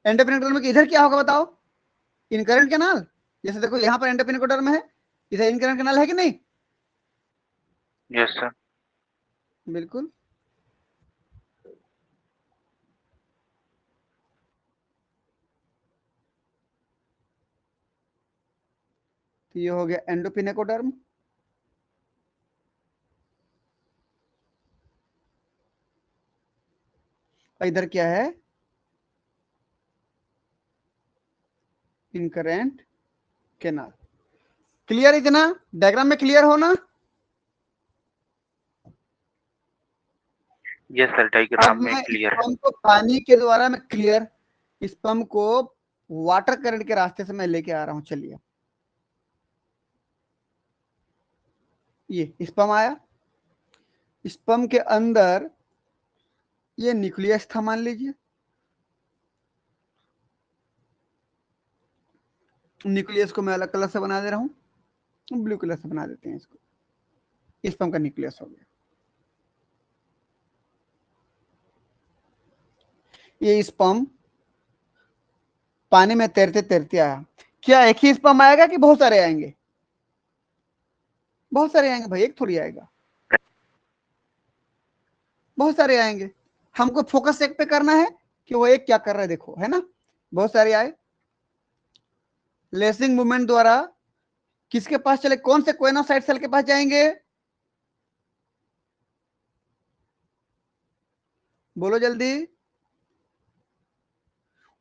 एंडोपिनेकोडर्म के इधर क्या होगा बताओ? Incurrent canal. जैसे देखो यहाँ पर एंडोपिनेकोडर्म है, इधर इनकरेंट कैनाल है कि नहीं? Yes sir. बिल्कुल। तो ये हो गया एंडोपिनेकोडर्म। इधर क्या है? Incurrent canal. क्लियर इतना? डायग्राम में क्लियर हो ना? यस सर, अब डायग्राम में मैं इस क्लियर है। पंप को पानी के द्वारा मैं क्लियर, इस पंप को वाटर करंट के रास्ते से मैं लेके आ रहा हूं। चलिए ये स्पम आया, स्पम के अंदर ये न्यूक्लियस था मान लीजिए। न्यूक्लियस को मैं अलग कलर से बना दे रहा हूं, ब्लू कलर से बना देते हैं इसको। स्पम का न्यूक्लियस हो गया। ये स्पम पानी में तैरते तैरते आया। क्या एक ही स्पम आएगा कि बहुत सारे आएंगे? बहुत सारे आएंगे भाई, एक थोड़ी आएगा, बहुत सारे आएंगे। हमको फोकस एक पे करना है कि वो एक क्या कर रहा है, देखो है ना। बहुत सारे आए, लेसिंग मूवमेंट द्वारा किसके पास चले, कौन से कोएनोसाइट सेल के पास जाएंगे? बोलो जल्दी।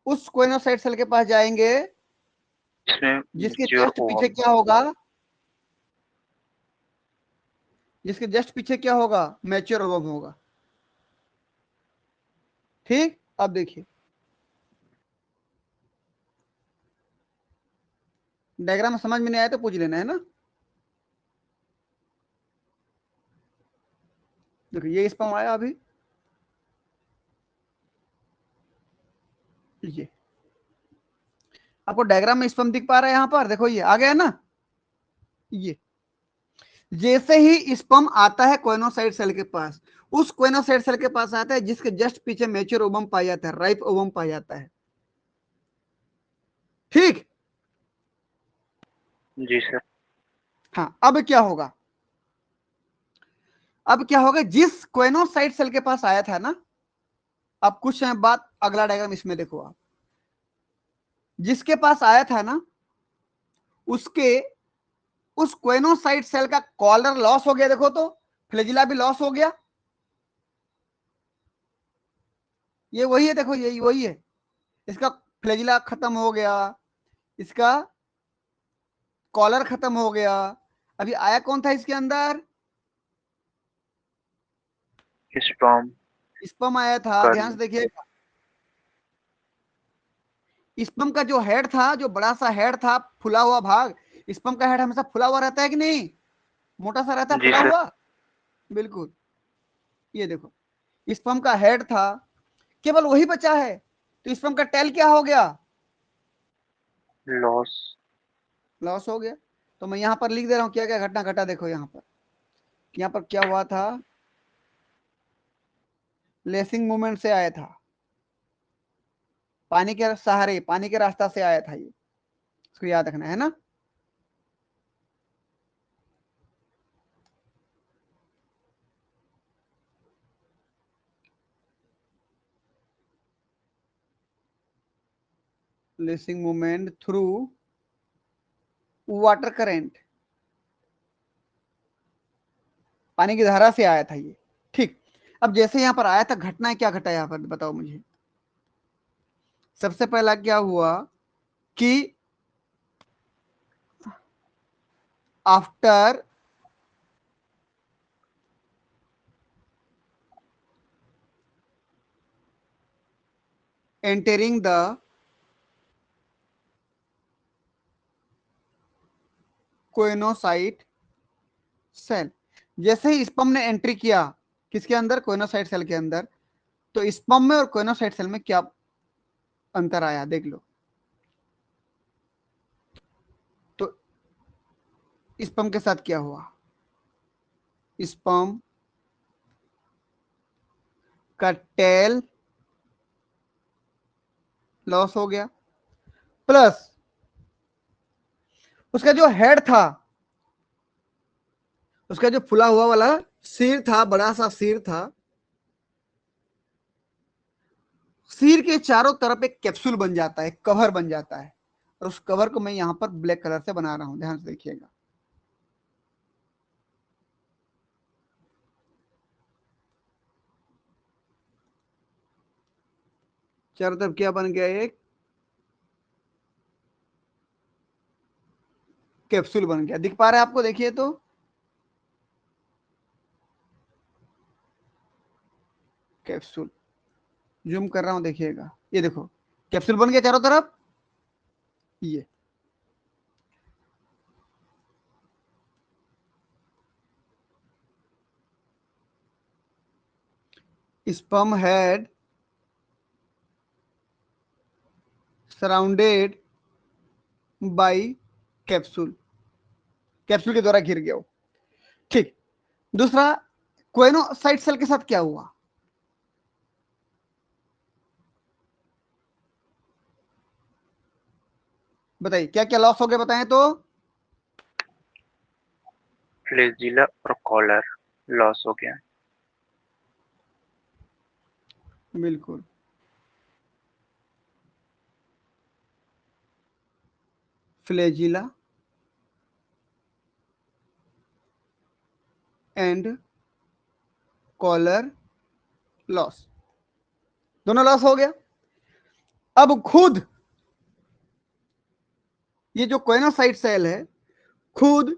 उस कोएनोसाइट सेल के पास जाएंगे इसमें जिसके मैच्योर जस्ट पीछे ओवम। क्या होगा? जिसके जस्ट पीछे क्या होगा? मैच्योर ओवम होगा। ठीक, अब देखिए डायग्राम में समझ में नहीं आया तो पूछ लेना, है ना। देखो ये स्पम आया अभी, ये आपको डायग्राम में स्पम दिख पा रहा है यहां पर, देखो ये आ गया ना। ये जैसे ही स्पम आता है कोएनोसाइट सेल के पास, उस कोएनोसाइट सेल के पास आता है जिसके जस्ट पीछे मैच्योर ओवम पाया जाता है, राइप ओवम पाया जाता है। ठीक। जी सर। हाँ अब क्या होगा? अब क्या होगा, जिस कोएनोसाइट सेल के पास आया था ना, अब कुछ समय बाद अगला डायग्राम इसमें देखो आप, जिसके पास आया था ना, उसके उस कोएनोसाइट सेल का कॉलर लॉस हो गया, देखो तो फ्लैजिला भी लॉस हो गया। ये वही है, देखो यही वही है, इसका फ्लैजिला खत्म हो गया, इसका कॉलर खत्म हो गया। अभी आया कौन था इसके अंदर? स्पर्म स्पर्म आया था, ध्यान से कार्य। देखिए। स्पर्म का जो हेड था, जो बड़ा सा हेड था, फुला हुआ भाग, स्पर्म का हेड हमेशा फुला हुआ रहता है कि नहीं? मोटा सा रहता है, जी फुला सर। हुआ। बिल्कुल। ये देखो स्पर्म का हेड था, केवल वही बचा है, तो स्पर्म का टेल क्या हो गया? लॉस। लॉस हो गया। तो मैं यहां पर लिख दे रहा हूं क्या क्या घटना घटा, देखो यहां पर क्या हुआ था? लेसिंग मूवमेंट से आया था, पानी के सहारे, पानी के रास्ता से आया था ये, इसको याद रखना है ना। Lacing movement through water current, पानी की धारा से आया था ये। ठीक, अब जैसे यहां पर आया था, घटना क्या घटा यहां पर बताओ मुझे। सबसे पहला क्या हुआ कि after entering the choanocyte cell, जैसे ही स्पर्म ने एंट्री किया किसके अंदर, कोइनोसाइट सेल के अंदर, तो स्पर्म में और कोइनोसाइट सेल में क्या अंतर आया देख लो। तो स्पर्म के साथ क्या हुआ, स्पर्म का टेल लॉस हो गया, प्लस उसका जो हेड था, उसका जो फुला हुआ वाला सिर था, बड़ा सा सिर था, सिर के चारों तरफ एक कैप्सूल बन जाता है, कवर बन जाता है, और उस कवर को मैं यहां पर ब्लैक कलर से बना रहा हूं, ध्यान से देखिएगा। चारों तरफ क्या बन गया, एक कैप्सूल बन गया, दिख पा रहा है आपको, देखिए तो कैप्सूल, जूम कर रहा हूं देखिएगा, ये देखो कैप्सूल बन गया चारों तरफ। ये sperm head surrounded by capsule, capsule के द्वारा घिर गया वो। ठीक, दूसरा कोइनोसाइट सेल के साथ क्या हुआ, बताइए क्या क्या लॉस हो गया, बताएं तो। फ्लैजिला और कॉलर लॉस हो गया। बिल्कुल, फ्लैजिला एंड कॉलर लॉस, दोनों लॉस हो गया। अब खुद ये जो कोइनोसाइट सेल है, खुद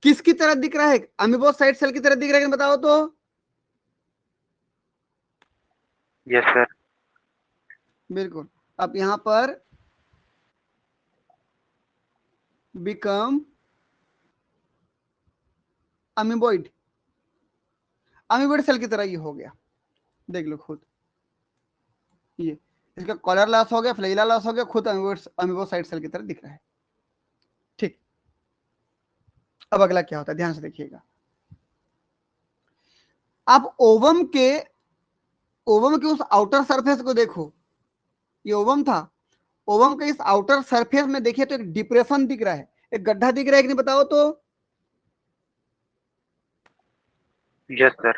किसकी तरह दिख रहा है, अमीबोसाइट सेल की तरह दिख रहा है, बताओ तो। Yes sir. बिल्कुल, अब यहां पर बिकम अमीबोइड, अमीबोइड सेल की तरह ये हो गया, देख लो खुद, ये इसका कॉलर लॉस हो गया, फ्लैजिला लॉस हो गया, खुद अमीबोसाइट सेल की तरह दिख रहा है। ठीक, अब अगला क्या होता है, ध्यान से देखिएगा। आप ओवम के उस आउटर सरफेस को देखो, ये ओवम था, ओवम के इस आउटर सरफेस में देखिए तो एक डिप्रेशन दिख रहा है, एक गड्ढा दिख रहा है कि नहीं, बताओ तो। Yes sir.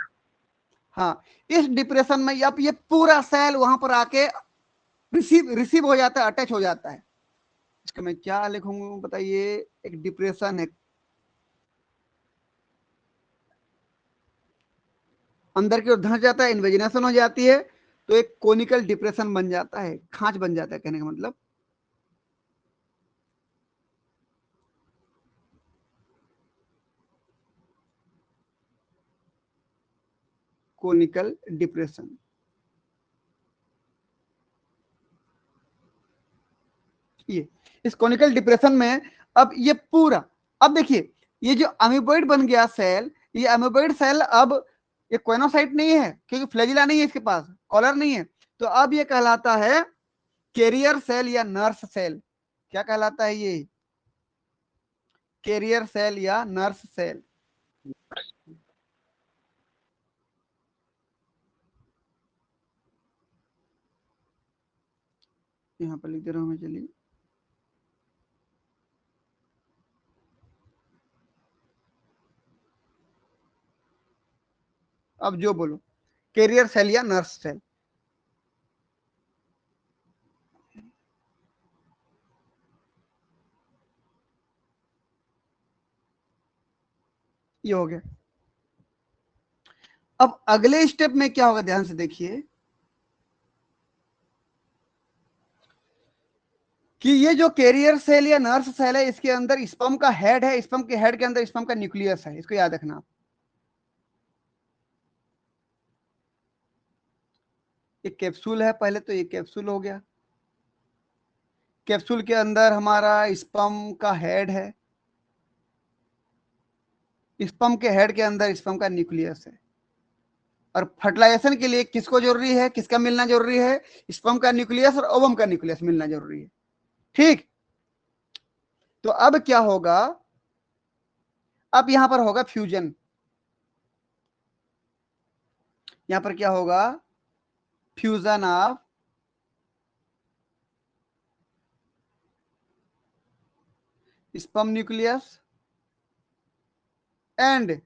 हाँ, इस डिप्रेशन में अब ये पूरा सेल वहां पर आके रिसीव रिसीव हो जाता है, अटैच हो जाता है। इसका मैं क्या लिखूंगा बताइए, एक डिप्रेशन है, अंदर की ओर धंस जाता है, इन्वेजिनेशन हो जाती है, तो एक कोनिकल डिप्रेशन बन जाता है, खांच बन जाता है, कहने का मतलब। कोनिकल डिप्रेशन, ये इस कोनिकल डिप्रेशन में अब ये पूरा, अब देखिए ये जो अमीबॉइड बन गया सेल, ये अमीबॉइड सेल अब ये कोइनोसाइट नहीं है, क्योंकि फ्लैजिला नहीं है इसके पास, कॉलर नहीं है, तो अब ये कहलाता है कैरियर सेल या नर्स सेल। क्या कहलाता है ये, कैरियर सेल या नर्स सेल। यहां पर लिख दे रहा हूं मैं, चलिए। अब जो बोलो, कैरियर सेल या नर्स सेल। ये हो गया। अब अगले स्टेप में क्या होगा, ध्यान से देखिए कि ये जो कैरियर सेल या नर्स सेल है, इसके अंदर स्पर्म का हेड है, स्पर्म के हेड के अंदर स्पर्म का न्यूक्लियस है, इसको याद रखना। एक कैप्सूल है, पहले तो ये कैप्सूल हो गया, कैप्सूल के अंदर हमारा स्पर्म का हेड है, स्पर्म के हेड के अंदर स्पर्म का न्यूक्लियस है। और फर्टिलाइजेशन के लिए किसको जरूरी है, किसका मिलना जरूरी है, स्पर्म का न्यूक्लियस और ओवम का न्यूक्लियस मिलना जरूरी है। ठीक, तो अब क्या होगा, अब यहां पर होगा फ्यूजन। यहां पर क्या होगा, fusion of sperm nucleus and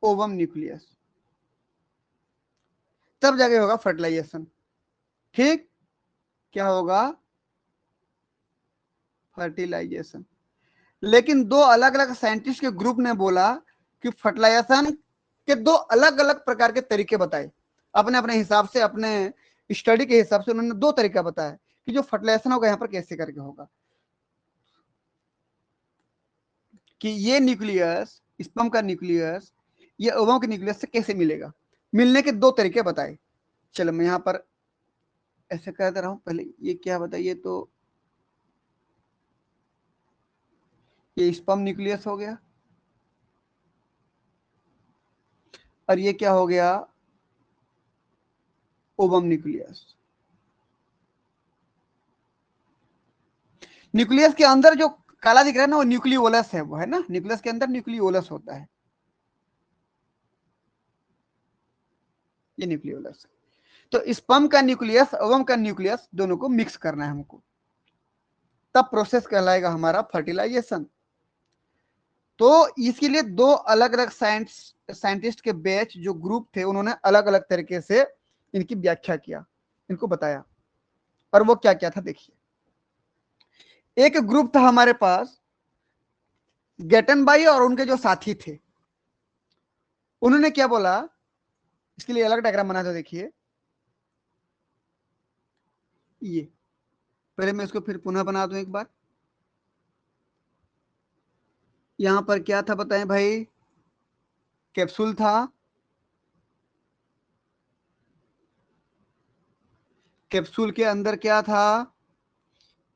ovum nucleus, तब जाके होगा फर्टिलाइजेशन। ठीक, क्या होगा, फर्टिलाइजेशन। लेकिन दो अलग अलग साइंटिस्ट के ग्रुप ने बोला कि फर्टिलाइजेशन के दो अलग अलग प्रकार के तरीके बताए, अपने अपने हिसाब से, अपने स्टडी के हिसाब से उन्होंने दो तरीका बताया कि जो फर्टिलाइजेशन होगा यहाँ पर कैसे करके होगा, कि ये न्यूक्लियस, स्पर्म का न्यूक्लियस ये ओवम के न्यूक्लियस से कैसे मिलेगा। मिलने के दो तरीके बताए। चलो मैं यहाँ पर ऐसे कर दे रहा हूं, पहले ये क्या बताइए, तो ये स्पर्म न्यूक्लियस हो गया और ये क्या हो गया, ओवम न्यूक्लियस। न्यूक्लियस के अंदर जो काला दिख रहा है ना, वो न्यूक्लियोलस है, वो है ना, न्यूक्लियस के अंदर न्यूक्लियोलस होता है, ये न्यूक्लियोलस है। तो स्पर्म का न्यूक्लियस, ओवम का न्यूक्लियस दोनों को मिक्स करना है हमको, तब प्रोसेस कहलाएगा हमारा फर्टिलाइजेशन। तो इसके लिए दो अलग अलग साइंटिस्ट के बैच जो ग्रुप थे, उन्होंने अलग अलग तरीके से इनकी व्याख्या किया, इनको बताया। और वो क्या क्या था देखिए, एक ग्रुप था हमारे पास गेटनबाई और उनके जो साथी थे, उन्होंने क्या बोला, इसके लिए अलग डायग्राम बना दो, देखिए ये, पहले मैं इसको फिर पुनः बना दूं एक बार। यहां पर क्या था बताएं भाई, कैप्सूल था, कैप्सूल के अंदर क्या था,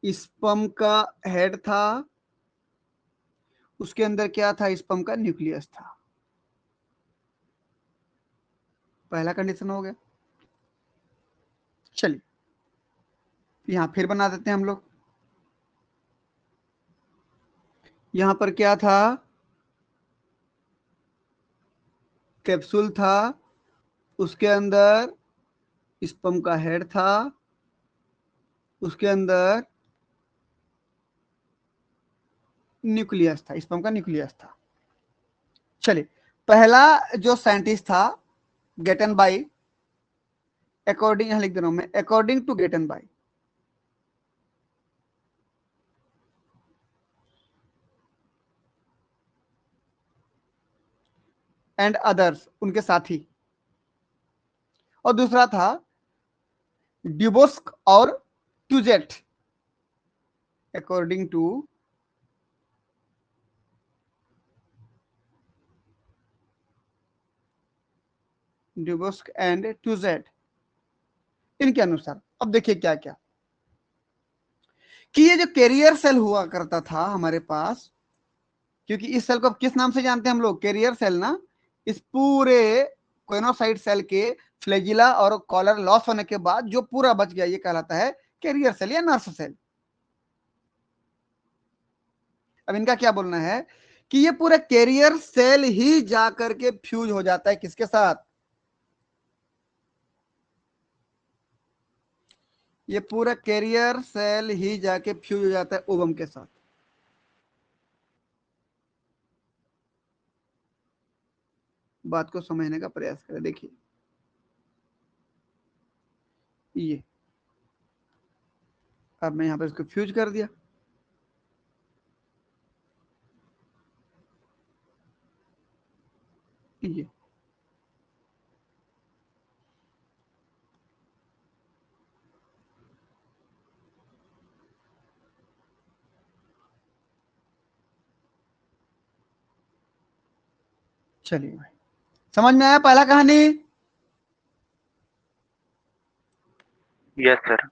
स्पर्म का हेड था, उसके अंदर क्या था, स्पर्म का न्यूक्लियस था। पहला कंडीशन हो गया। चलिए यहां फिर बना देते हैं हम लोग। यहां पर क्या था, कैप्सूल था, उसके अंदर स्पर्म का हेड था, उसके अंदर न्यूक्लियस था, स्पर्म का न्यूक्लियस था। चलिए, पहला जो साइंटिस्ट था गेटन बाई, अकॉर्डिंग, यहां लिख दे रहा हूं मैं, according to Gatenby, and others, उनके साथी। और दूसरा था ड्यूबोस्क और Tuzet, according to Duboscq and Tuzet, इनके अनुसार। अब देखिए क्या क्या, कि ये जो कैरियर सेल हुआ करता था हमारे पास, क्योंकि इस सेल को अब किस नाम से जानते हैं हम लोग, कैरियर सेल ना, इस पूरे कोइनोसाइट सेल के फ्लैजिला और कॉलर लॉस होने के बाद जो पूरा बच गया, ये कहलाता है कैरियर सेल या नर्स सेल। अब इनका क्या बोलना है कि ये पूरा कैरियर सेल ही जाकर के फ्यूज हो जाता है किसके साथ, ये पूरा कैरियर सेल ही जाके फ्यूज हो जाता है ओवम के साथ। बात को समझने का प्रयास करें, देखिए ये, अब मैं यहां पर इसको फ्यूज कर दिया, ये चलिए भाई, समझ में आया पहला कहानी? Yes sir.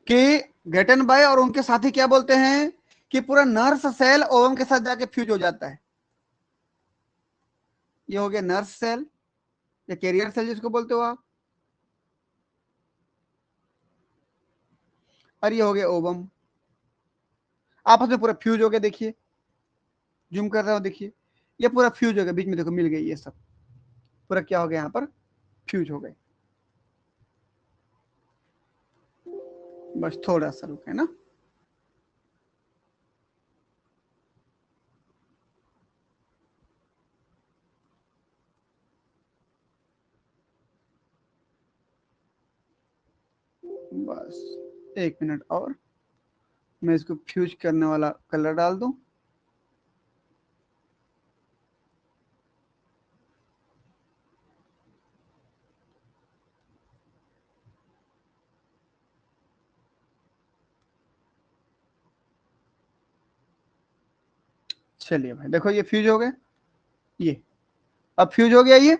कि गेटनबाय और उनके साथी क्या बोलते हैं कि पूरा नर्स सेल ओवम के साथ जाके फ्यूज हो जाता है। ये हो गया नर्स सेल या कैरियर सेल जिसको बोलते हो आप, और ये हो गया ओवम। आपस में पूरा फ्यूज हो गया। देखिए जूम कर रहा हूं, देखिए ये पूरा फ्यूज हो गया, बीच में देखो मिल गई, ये सब पूरा क्या हो गया यहाँ पर, फ्यूज हो गए। बस थोड़ा सा रुके ना। बस 1 मिनट और, मैं इसको फ्यूज करने वाला कलर डाल दूं। चलिए भाई देखो ये फ्यूज हो गए, ये अब फ्यूज हो गया ये।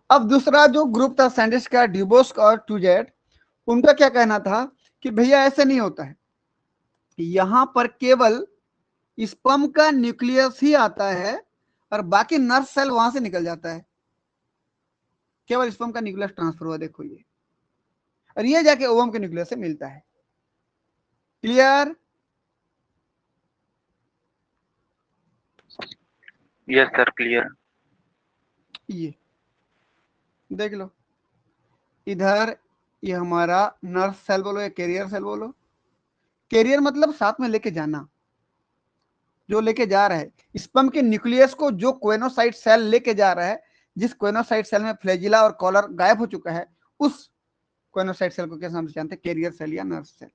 अब दूसरा जो ग्रुप था साइंटिस्ट का, ड्यूबोस्क और टूजेट, उनका क्या कहना था कि भैया ऐसे नहीं होता है, यहां पर केवल स्पर्म का न्यूक्लियस ही आता है और बाकी नर्व सेल वहां से निकल जाता है। केवल स्पर्म का न्यूक्लियस ट्रांसफर हुआ, देखो ये, और ये जाके ओवम के न्यूक्लियस से मिलता है। क्लियर? Yes sir clear. ये देख लो, इधर ये हमारा नर्व सेल बोलो या कैरियर सेल बोलो। कैरियर मतलब साथ में लेके जाना, जो लेके जा रहा है स्पर्म के न्यूक्लियस को, जो कोएनोसाइट सेल लेके जा रहा है, जिस कोएनोसाइट सेल में फ्लैजिला और कॉलर गायब हो चुका है, उस कोएनोसाइट सेल को कैसे हम जानते हैं, कैरियर सेल या नर्व सेल।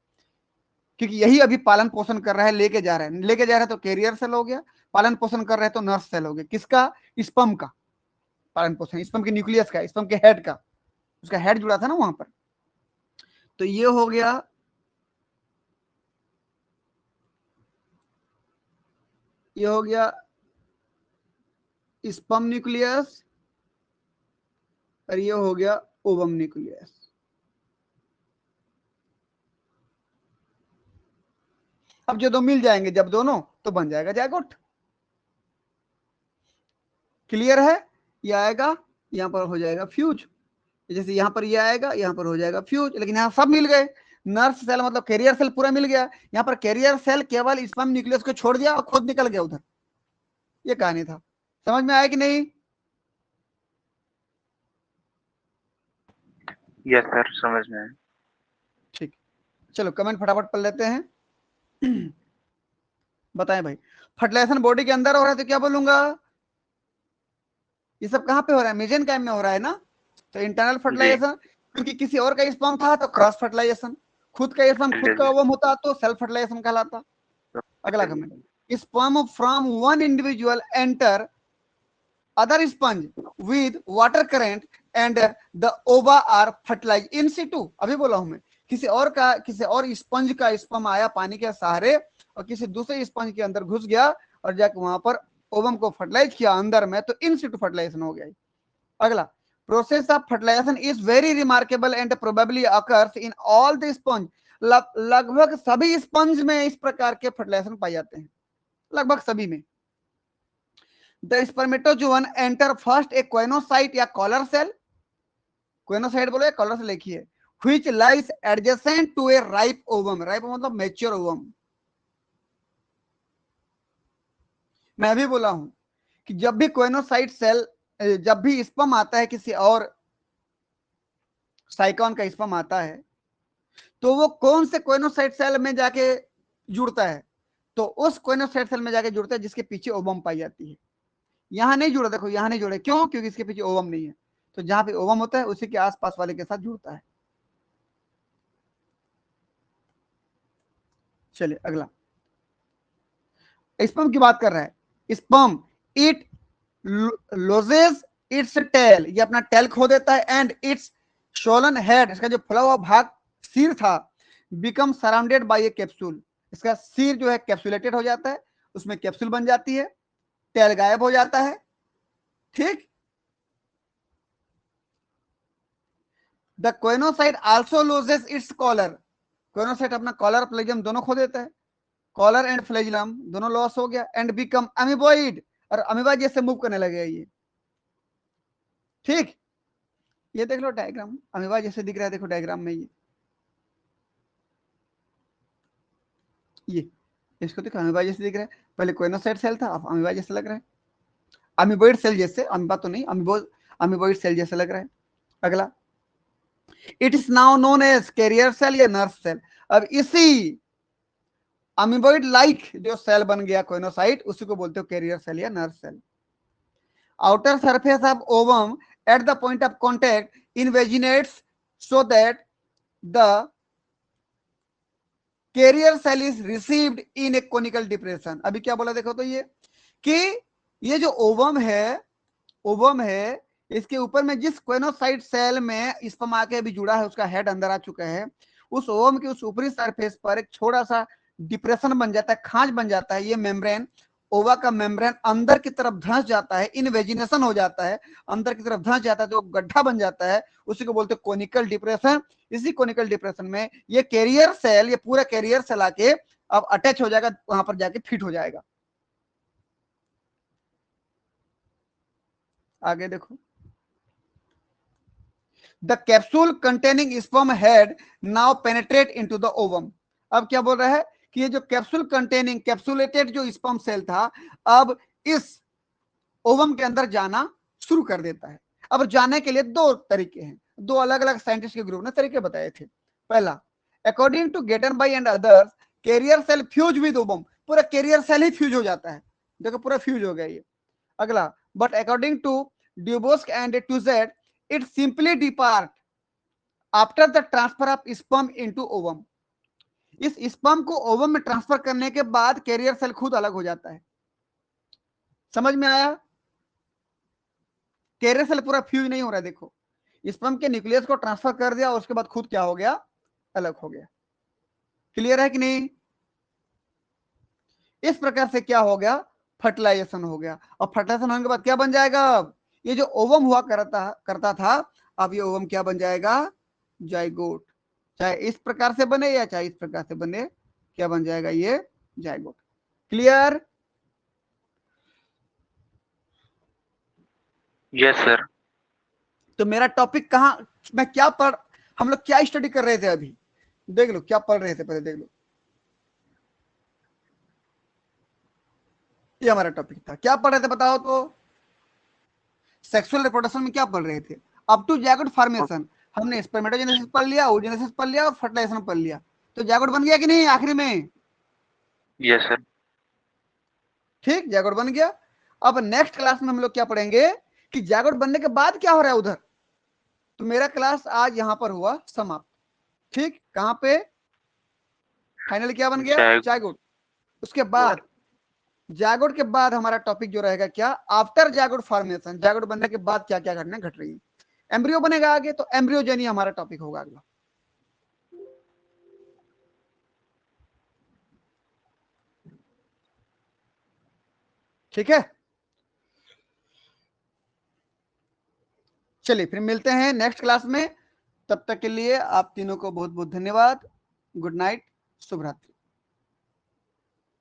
क्योंकि यही अभी पालन पोषण कर रहा है, लेके जा रहा है, लेके जा रहा है तो कैरियर सेल हो गया, पालन पोषण कर रहा है तो नर्व सेल हो गया। किसका? स्पर्म का पालन पोषण, स्पर्म के न्यूक्लियस का, स्पर्म के हेड का, उसका हेड जुड़ा था ना वहां पर। तो ये हो गया, ये हो गया स्पर्म न्यूक्लियस, और ये हो गया ओवम न्यूक्लियस। अब जो दो मिल जाएंगे जब दोनों, तो बन जाएगा जायगोट। क्लियर है? ये आएगा, यहां पर हो जाएगा फ्यूज, जैसे यहां पर ये आएगा, यहां पर हो जाएगा फ्यूज, लेकिन यहां सब मिल गए। नर्व सेल मतलब कैरियर सेल पूरा मिल गया, यहां पर कैरियर सेल केवल स्पर्म न्यूक्लियस को छोड़ दिया और खुद निकल गया उधर। ये कहानी था, समझ में आया कि नहीं? यस सर समझ में आया। ठीक, चलो कमेंट फटाफट पढ़ लेते हैं। बताएं भाई, फर्टिलाइजेशन बॉडी के अंदर हो रहा है तो क्या बोलूंगा? ये सब कहाँ पे हो रहा है? मेजेनकाइम में हो रहा है ना, तो इंटरनल जी फर्टिलाइजेशन। क्योंकि किसी और का स्पर्म था तो क्रॉस फर्टिलाइजेशन, खुद का स्पर्म खुद का ओवम होता तो सेल्फ फर्टिलाइजेशन कहलाता। अगला comment, sperm from one individual enter other sponge with water current and the ओवा आर फर्टिलाइज इन सिटू। अभी बोला हूं मैं, किसी और का, किसी और स्पंज का स्पर्म आया पानी के सहारे और किसी दूसरे स्पंज के अंदर घुस गया और जाके वहां पर ओवम को फर्टिलाइज किया अंदर में, तो इन सिटू फर्टिलाइजेशन हो गया। अगला, process of fertilization is very remarkable and probably occurs in all the sponge. लगभग सभी स्पंज में इस प्रकार के फर्टिलाइजेशन पाए जाते हैं, लगभग सभी में। The spermatozoon enter first a choanocyte या कॉलर सेल, कोइनोसाइट बोलो या कॉलर सेल लिखिए, which lies adjacent to a ripe ovum. Ripe मतलब मैच्योर ओवम। मैं अभी बोला हूं कि जब भी कोइनोसाइट सेल, जब भी स्पर्म आता है किसी और साइकॉन का स्पर्म आता है, तो वो कौन से कोइनोसाइट सेल में जाके जुड़ता है? तो उस कोइनोसाइट सेल में जाके जुड़ता है जिसके पीछे ओवम पाई जाती है। यहां नहीं जुड़ा, देखो यहां नहीं जुड़े, क्यों? क्योंकि इसके पीछे ओवम नहीं है। तो जहां पे ओवम होता है उसी के आसपास वाले के साथ जुड़ता है। चलिए अगला, स्पर्म की बात कर रहा है। स्पर्म इट लोजेज इट्स टेल, ये अपना टेल खो देता है, एंड इट्स शोलन हेड, इसका जो फुला हुआ भाग सिर था, become surrounded by A capsule, इसका सिर जो है कैप्सुलेटेड हो जाता है, उसमें कैप्सूल बन जाती है, टेल गायब हो जाता है। ठीक, the choanocyte also loses its collar, choanocyte अपना कॉलर फ्लैजिलम दोनों खो देता है, कॉलर एंड फ्लैजिलम दोनों लॉस हो गया, एंड बिकम अमीबॉइड, और अमीबा जैसे मूव करने लगे ये। ठीक, ये देख लो डायग्राम, अमीबा जैसे दिख रहा है, देखो डायग्राम में ये इसको देखो, अमीबा जैसे दिख रहा है, पहले कोइनोसाइट सेल था, अब अमीबा जैसे लग रहा है, अमीबॉइड सेल जैसे, अमीबा तो नहीं, अमीबॉइड सेल जैसे लग रहा है। अगला, it is now known as carrier cell या नर्व सेल, अब इसी अमीबॉइड लाइक जो सेल बन गया कोइनोसाइट, उसी को बोलते हो कैरियर सेल या nerve cell. Outer surface of ovum at the point of contact invaginates so that the carrier cell is received in a conical depression. अभी क्या बोला देखो तो, ये कि ये जो ओवम है, इसके ऊपर में जिस कोइनोसाइट सेल में स्पर्म आके अभी जुड़ा है, उसका हेड अंदर आ चुका है, उस ओवम के उस ऊपरी सरफेस पर एक छोटा सा डिप्रेशन बन जाता है, खांच बन जाता है, ये मेम्ब्रेन, ओवा का मेम्ब्रेन अंदर की तरफ धंस जाता है, इनवेजिनेशन हो जाता है, अंदर की तरफ धंस जाता है, तो गड्ढा बन जाता है, उसी को बोलते हैं कोनिकल डिप्रेशन। इसी कोनिकल डिप्रेशन में ये कैरियर सेल, ये पूरा कैरियर सेल आके अब अटैच हो जाएगा, वहां पर जाके फिट हो जाएगा। आगे देखो, the capsule containing sperm head now penetrate into the ovum. अब क्या बोल रहा है कि ये जो कैप्सूल कंटेनिंग कैप्सुलेटेड जो स्पर्म सेल था, अब इस ओवम के अंदर जाना शुरू कर देता है। अब जाने के लिए दो तरीके हैं, दो अलग अलग साइंटिस्ट के ग्रुप ने तरीके बताए थे। पहला, according to Gatenby and others, carrier cell fuse with ovum, पूरा कैरियर सेल ही फ्यूज हो जाता है, देखो पूरा फ्यूज हो गया ये। अगला, but according to Duboscq and Tuzet, it simply depart after the transfer of sperm into ovum. इस स्पर्म को ओवम में ट्रांसफर करने के बाद कैरियर सेल खुद अलग हो जाता है। समझ में आया? कैरियर सेल पूरा फ्यूज नहीं हो रहा है, देखो स्पर्म के न्यूक्लियस को ट्रांसफर कर दिया और उसके बाद खुद क्या हो गया, अलग हो गया। क्लियर है कि नहीं? इस प्रकार से क्या हो गया, फर्टिलाइजेशन हो गया, और फर्टिलाइजेशन होने के बाद क्या बन जाएगा, ये जो ओवम हुआ करता था, अब ये ओवम क्या बन जाएगा, जाइगोट। चाहे इस प्रकार से बने या चाहे इस प्रकार से बने, क्या बन जाएगा, ये जाइगोट। क्लियर? Yes sir. तो मेरा टॉपिक कहाँ, मैं क्या पढ़, हम लोग क्या स्टडी कर रहे थे अभी, देख लो क्या पढ़ रहे थे, पहले देख लो। ये हमारा टॉपिक था, क्या पढ़ रहे थे बताओ तो? सेक्सुअल रिप्रोडक्शन में क्या पढ़ रहे थे? अप टू जायगोट फॉर्मेशन, हमने स्पर्मेटोजेनेसिस पढ़ लिया, ओजेनेसिस पढ़ लिया और फर्टिलाइजेशन पढ़ लिया, तो जायगोट बन गया कि नहीं आखिरी में? Yes sir. ठीक, जायगोट बन गया। अब नेक्स्ट क्लास में हम लोग क्या पढ़ेंगे कि जायगोट बनने के बाद क्या हो रहा है उधर। तो मेरा क्लास आज यहां पर हुआ समाप्त। ठीक, कहां पे फाइनली क्या बन गया, जायगोट। उसके बाद जायगोट के बाद हमारा टॉपिक जो रहेगा क्या, आफ्टर जायगोट फॉर्मेशन, जायगोट बनने के बाद क्या क्या घटना घट रही है। एम्ब्रियो बनेगा आगे, तो एम्ब्रियोजेनी हमारा टॉपिक होगा अगला। ठीक है, चलिए फिर मिलते हैं नेक्स्ट क्लास में। तब तक के लिए आप तीनों को बहुत बहुत धन्यवाद। गुड नाइट, शुभ रात्रि।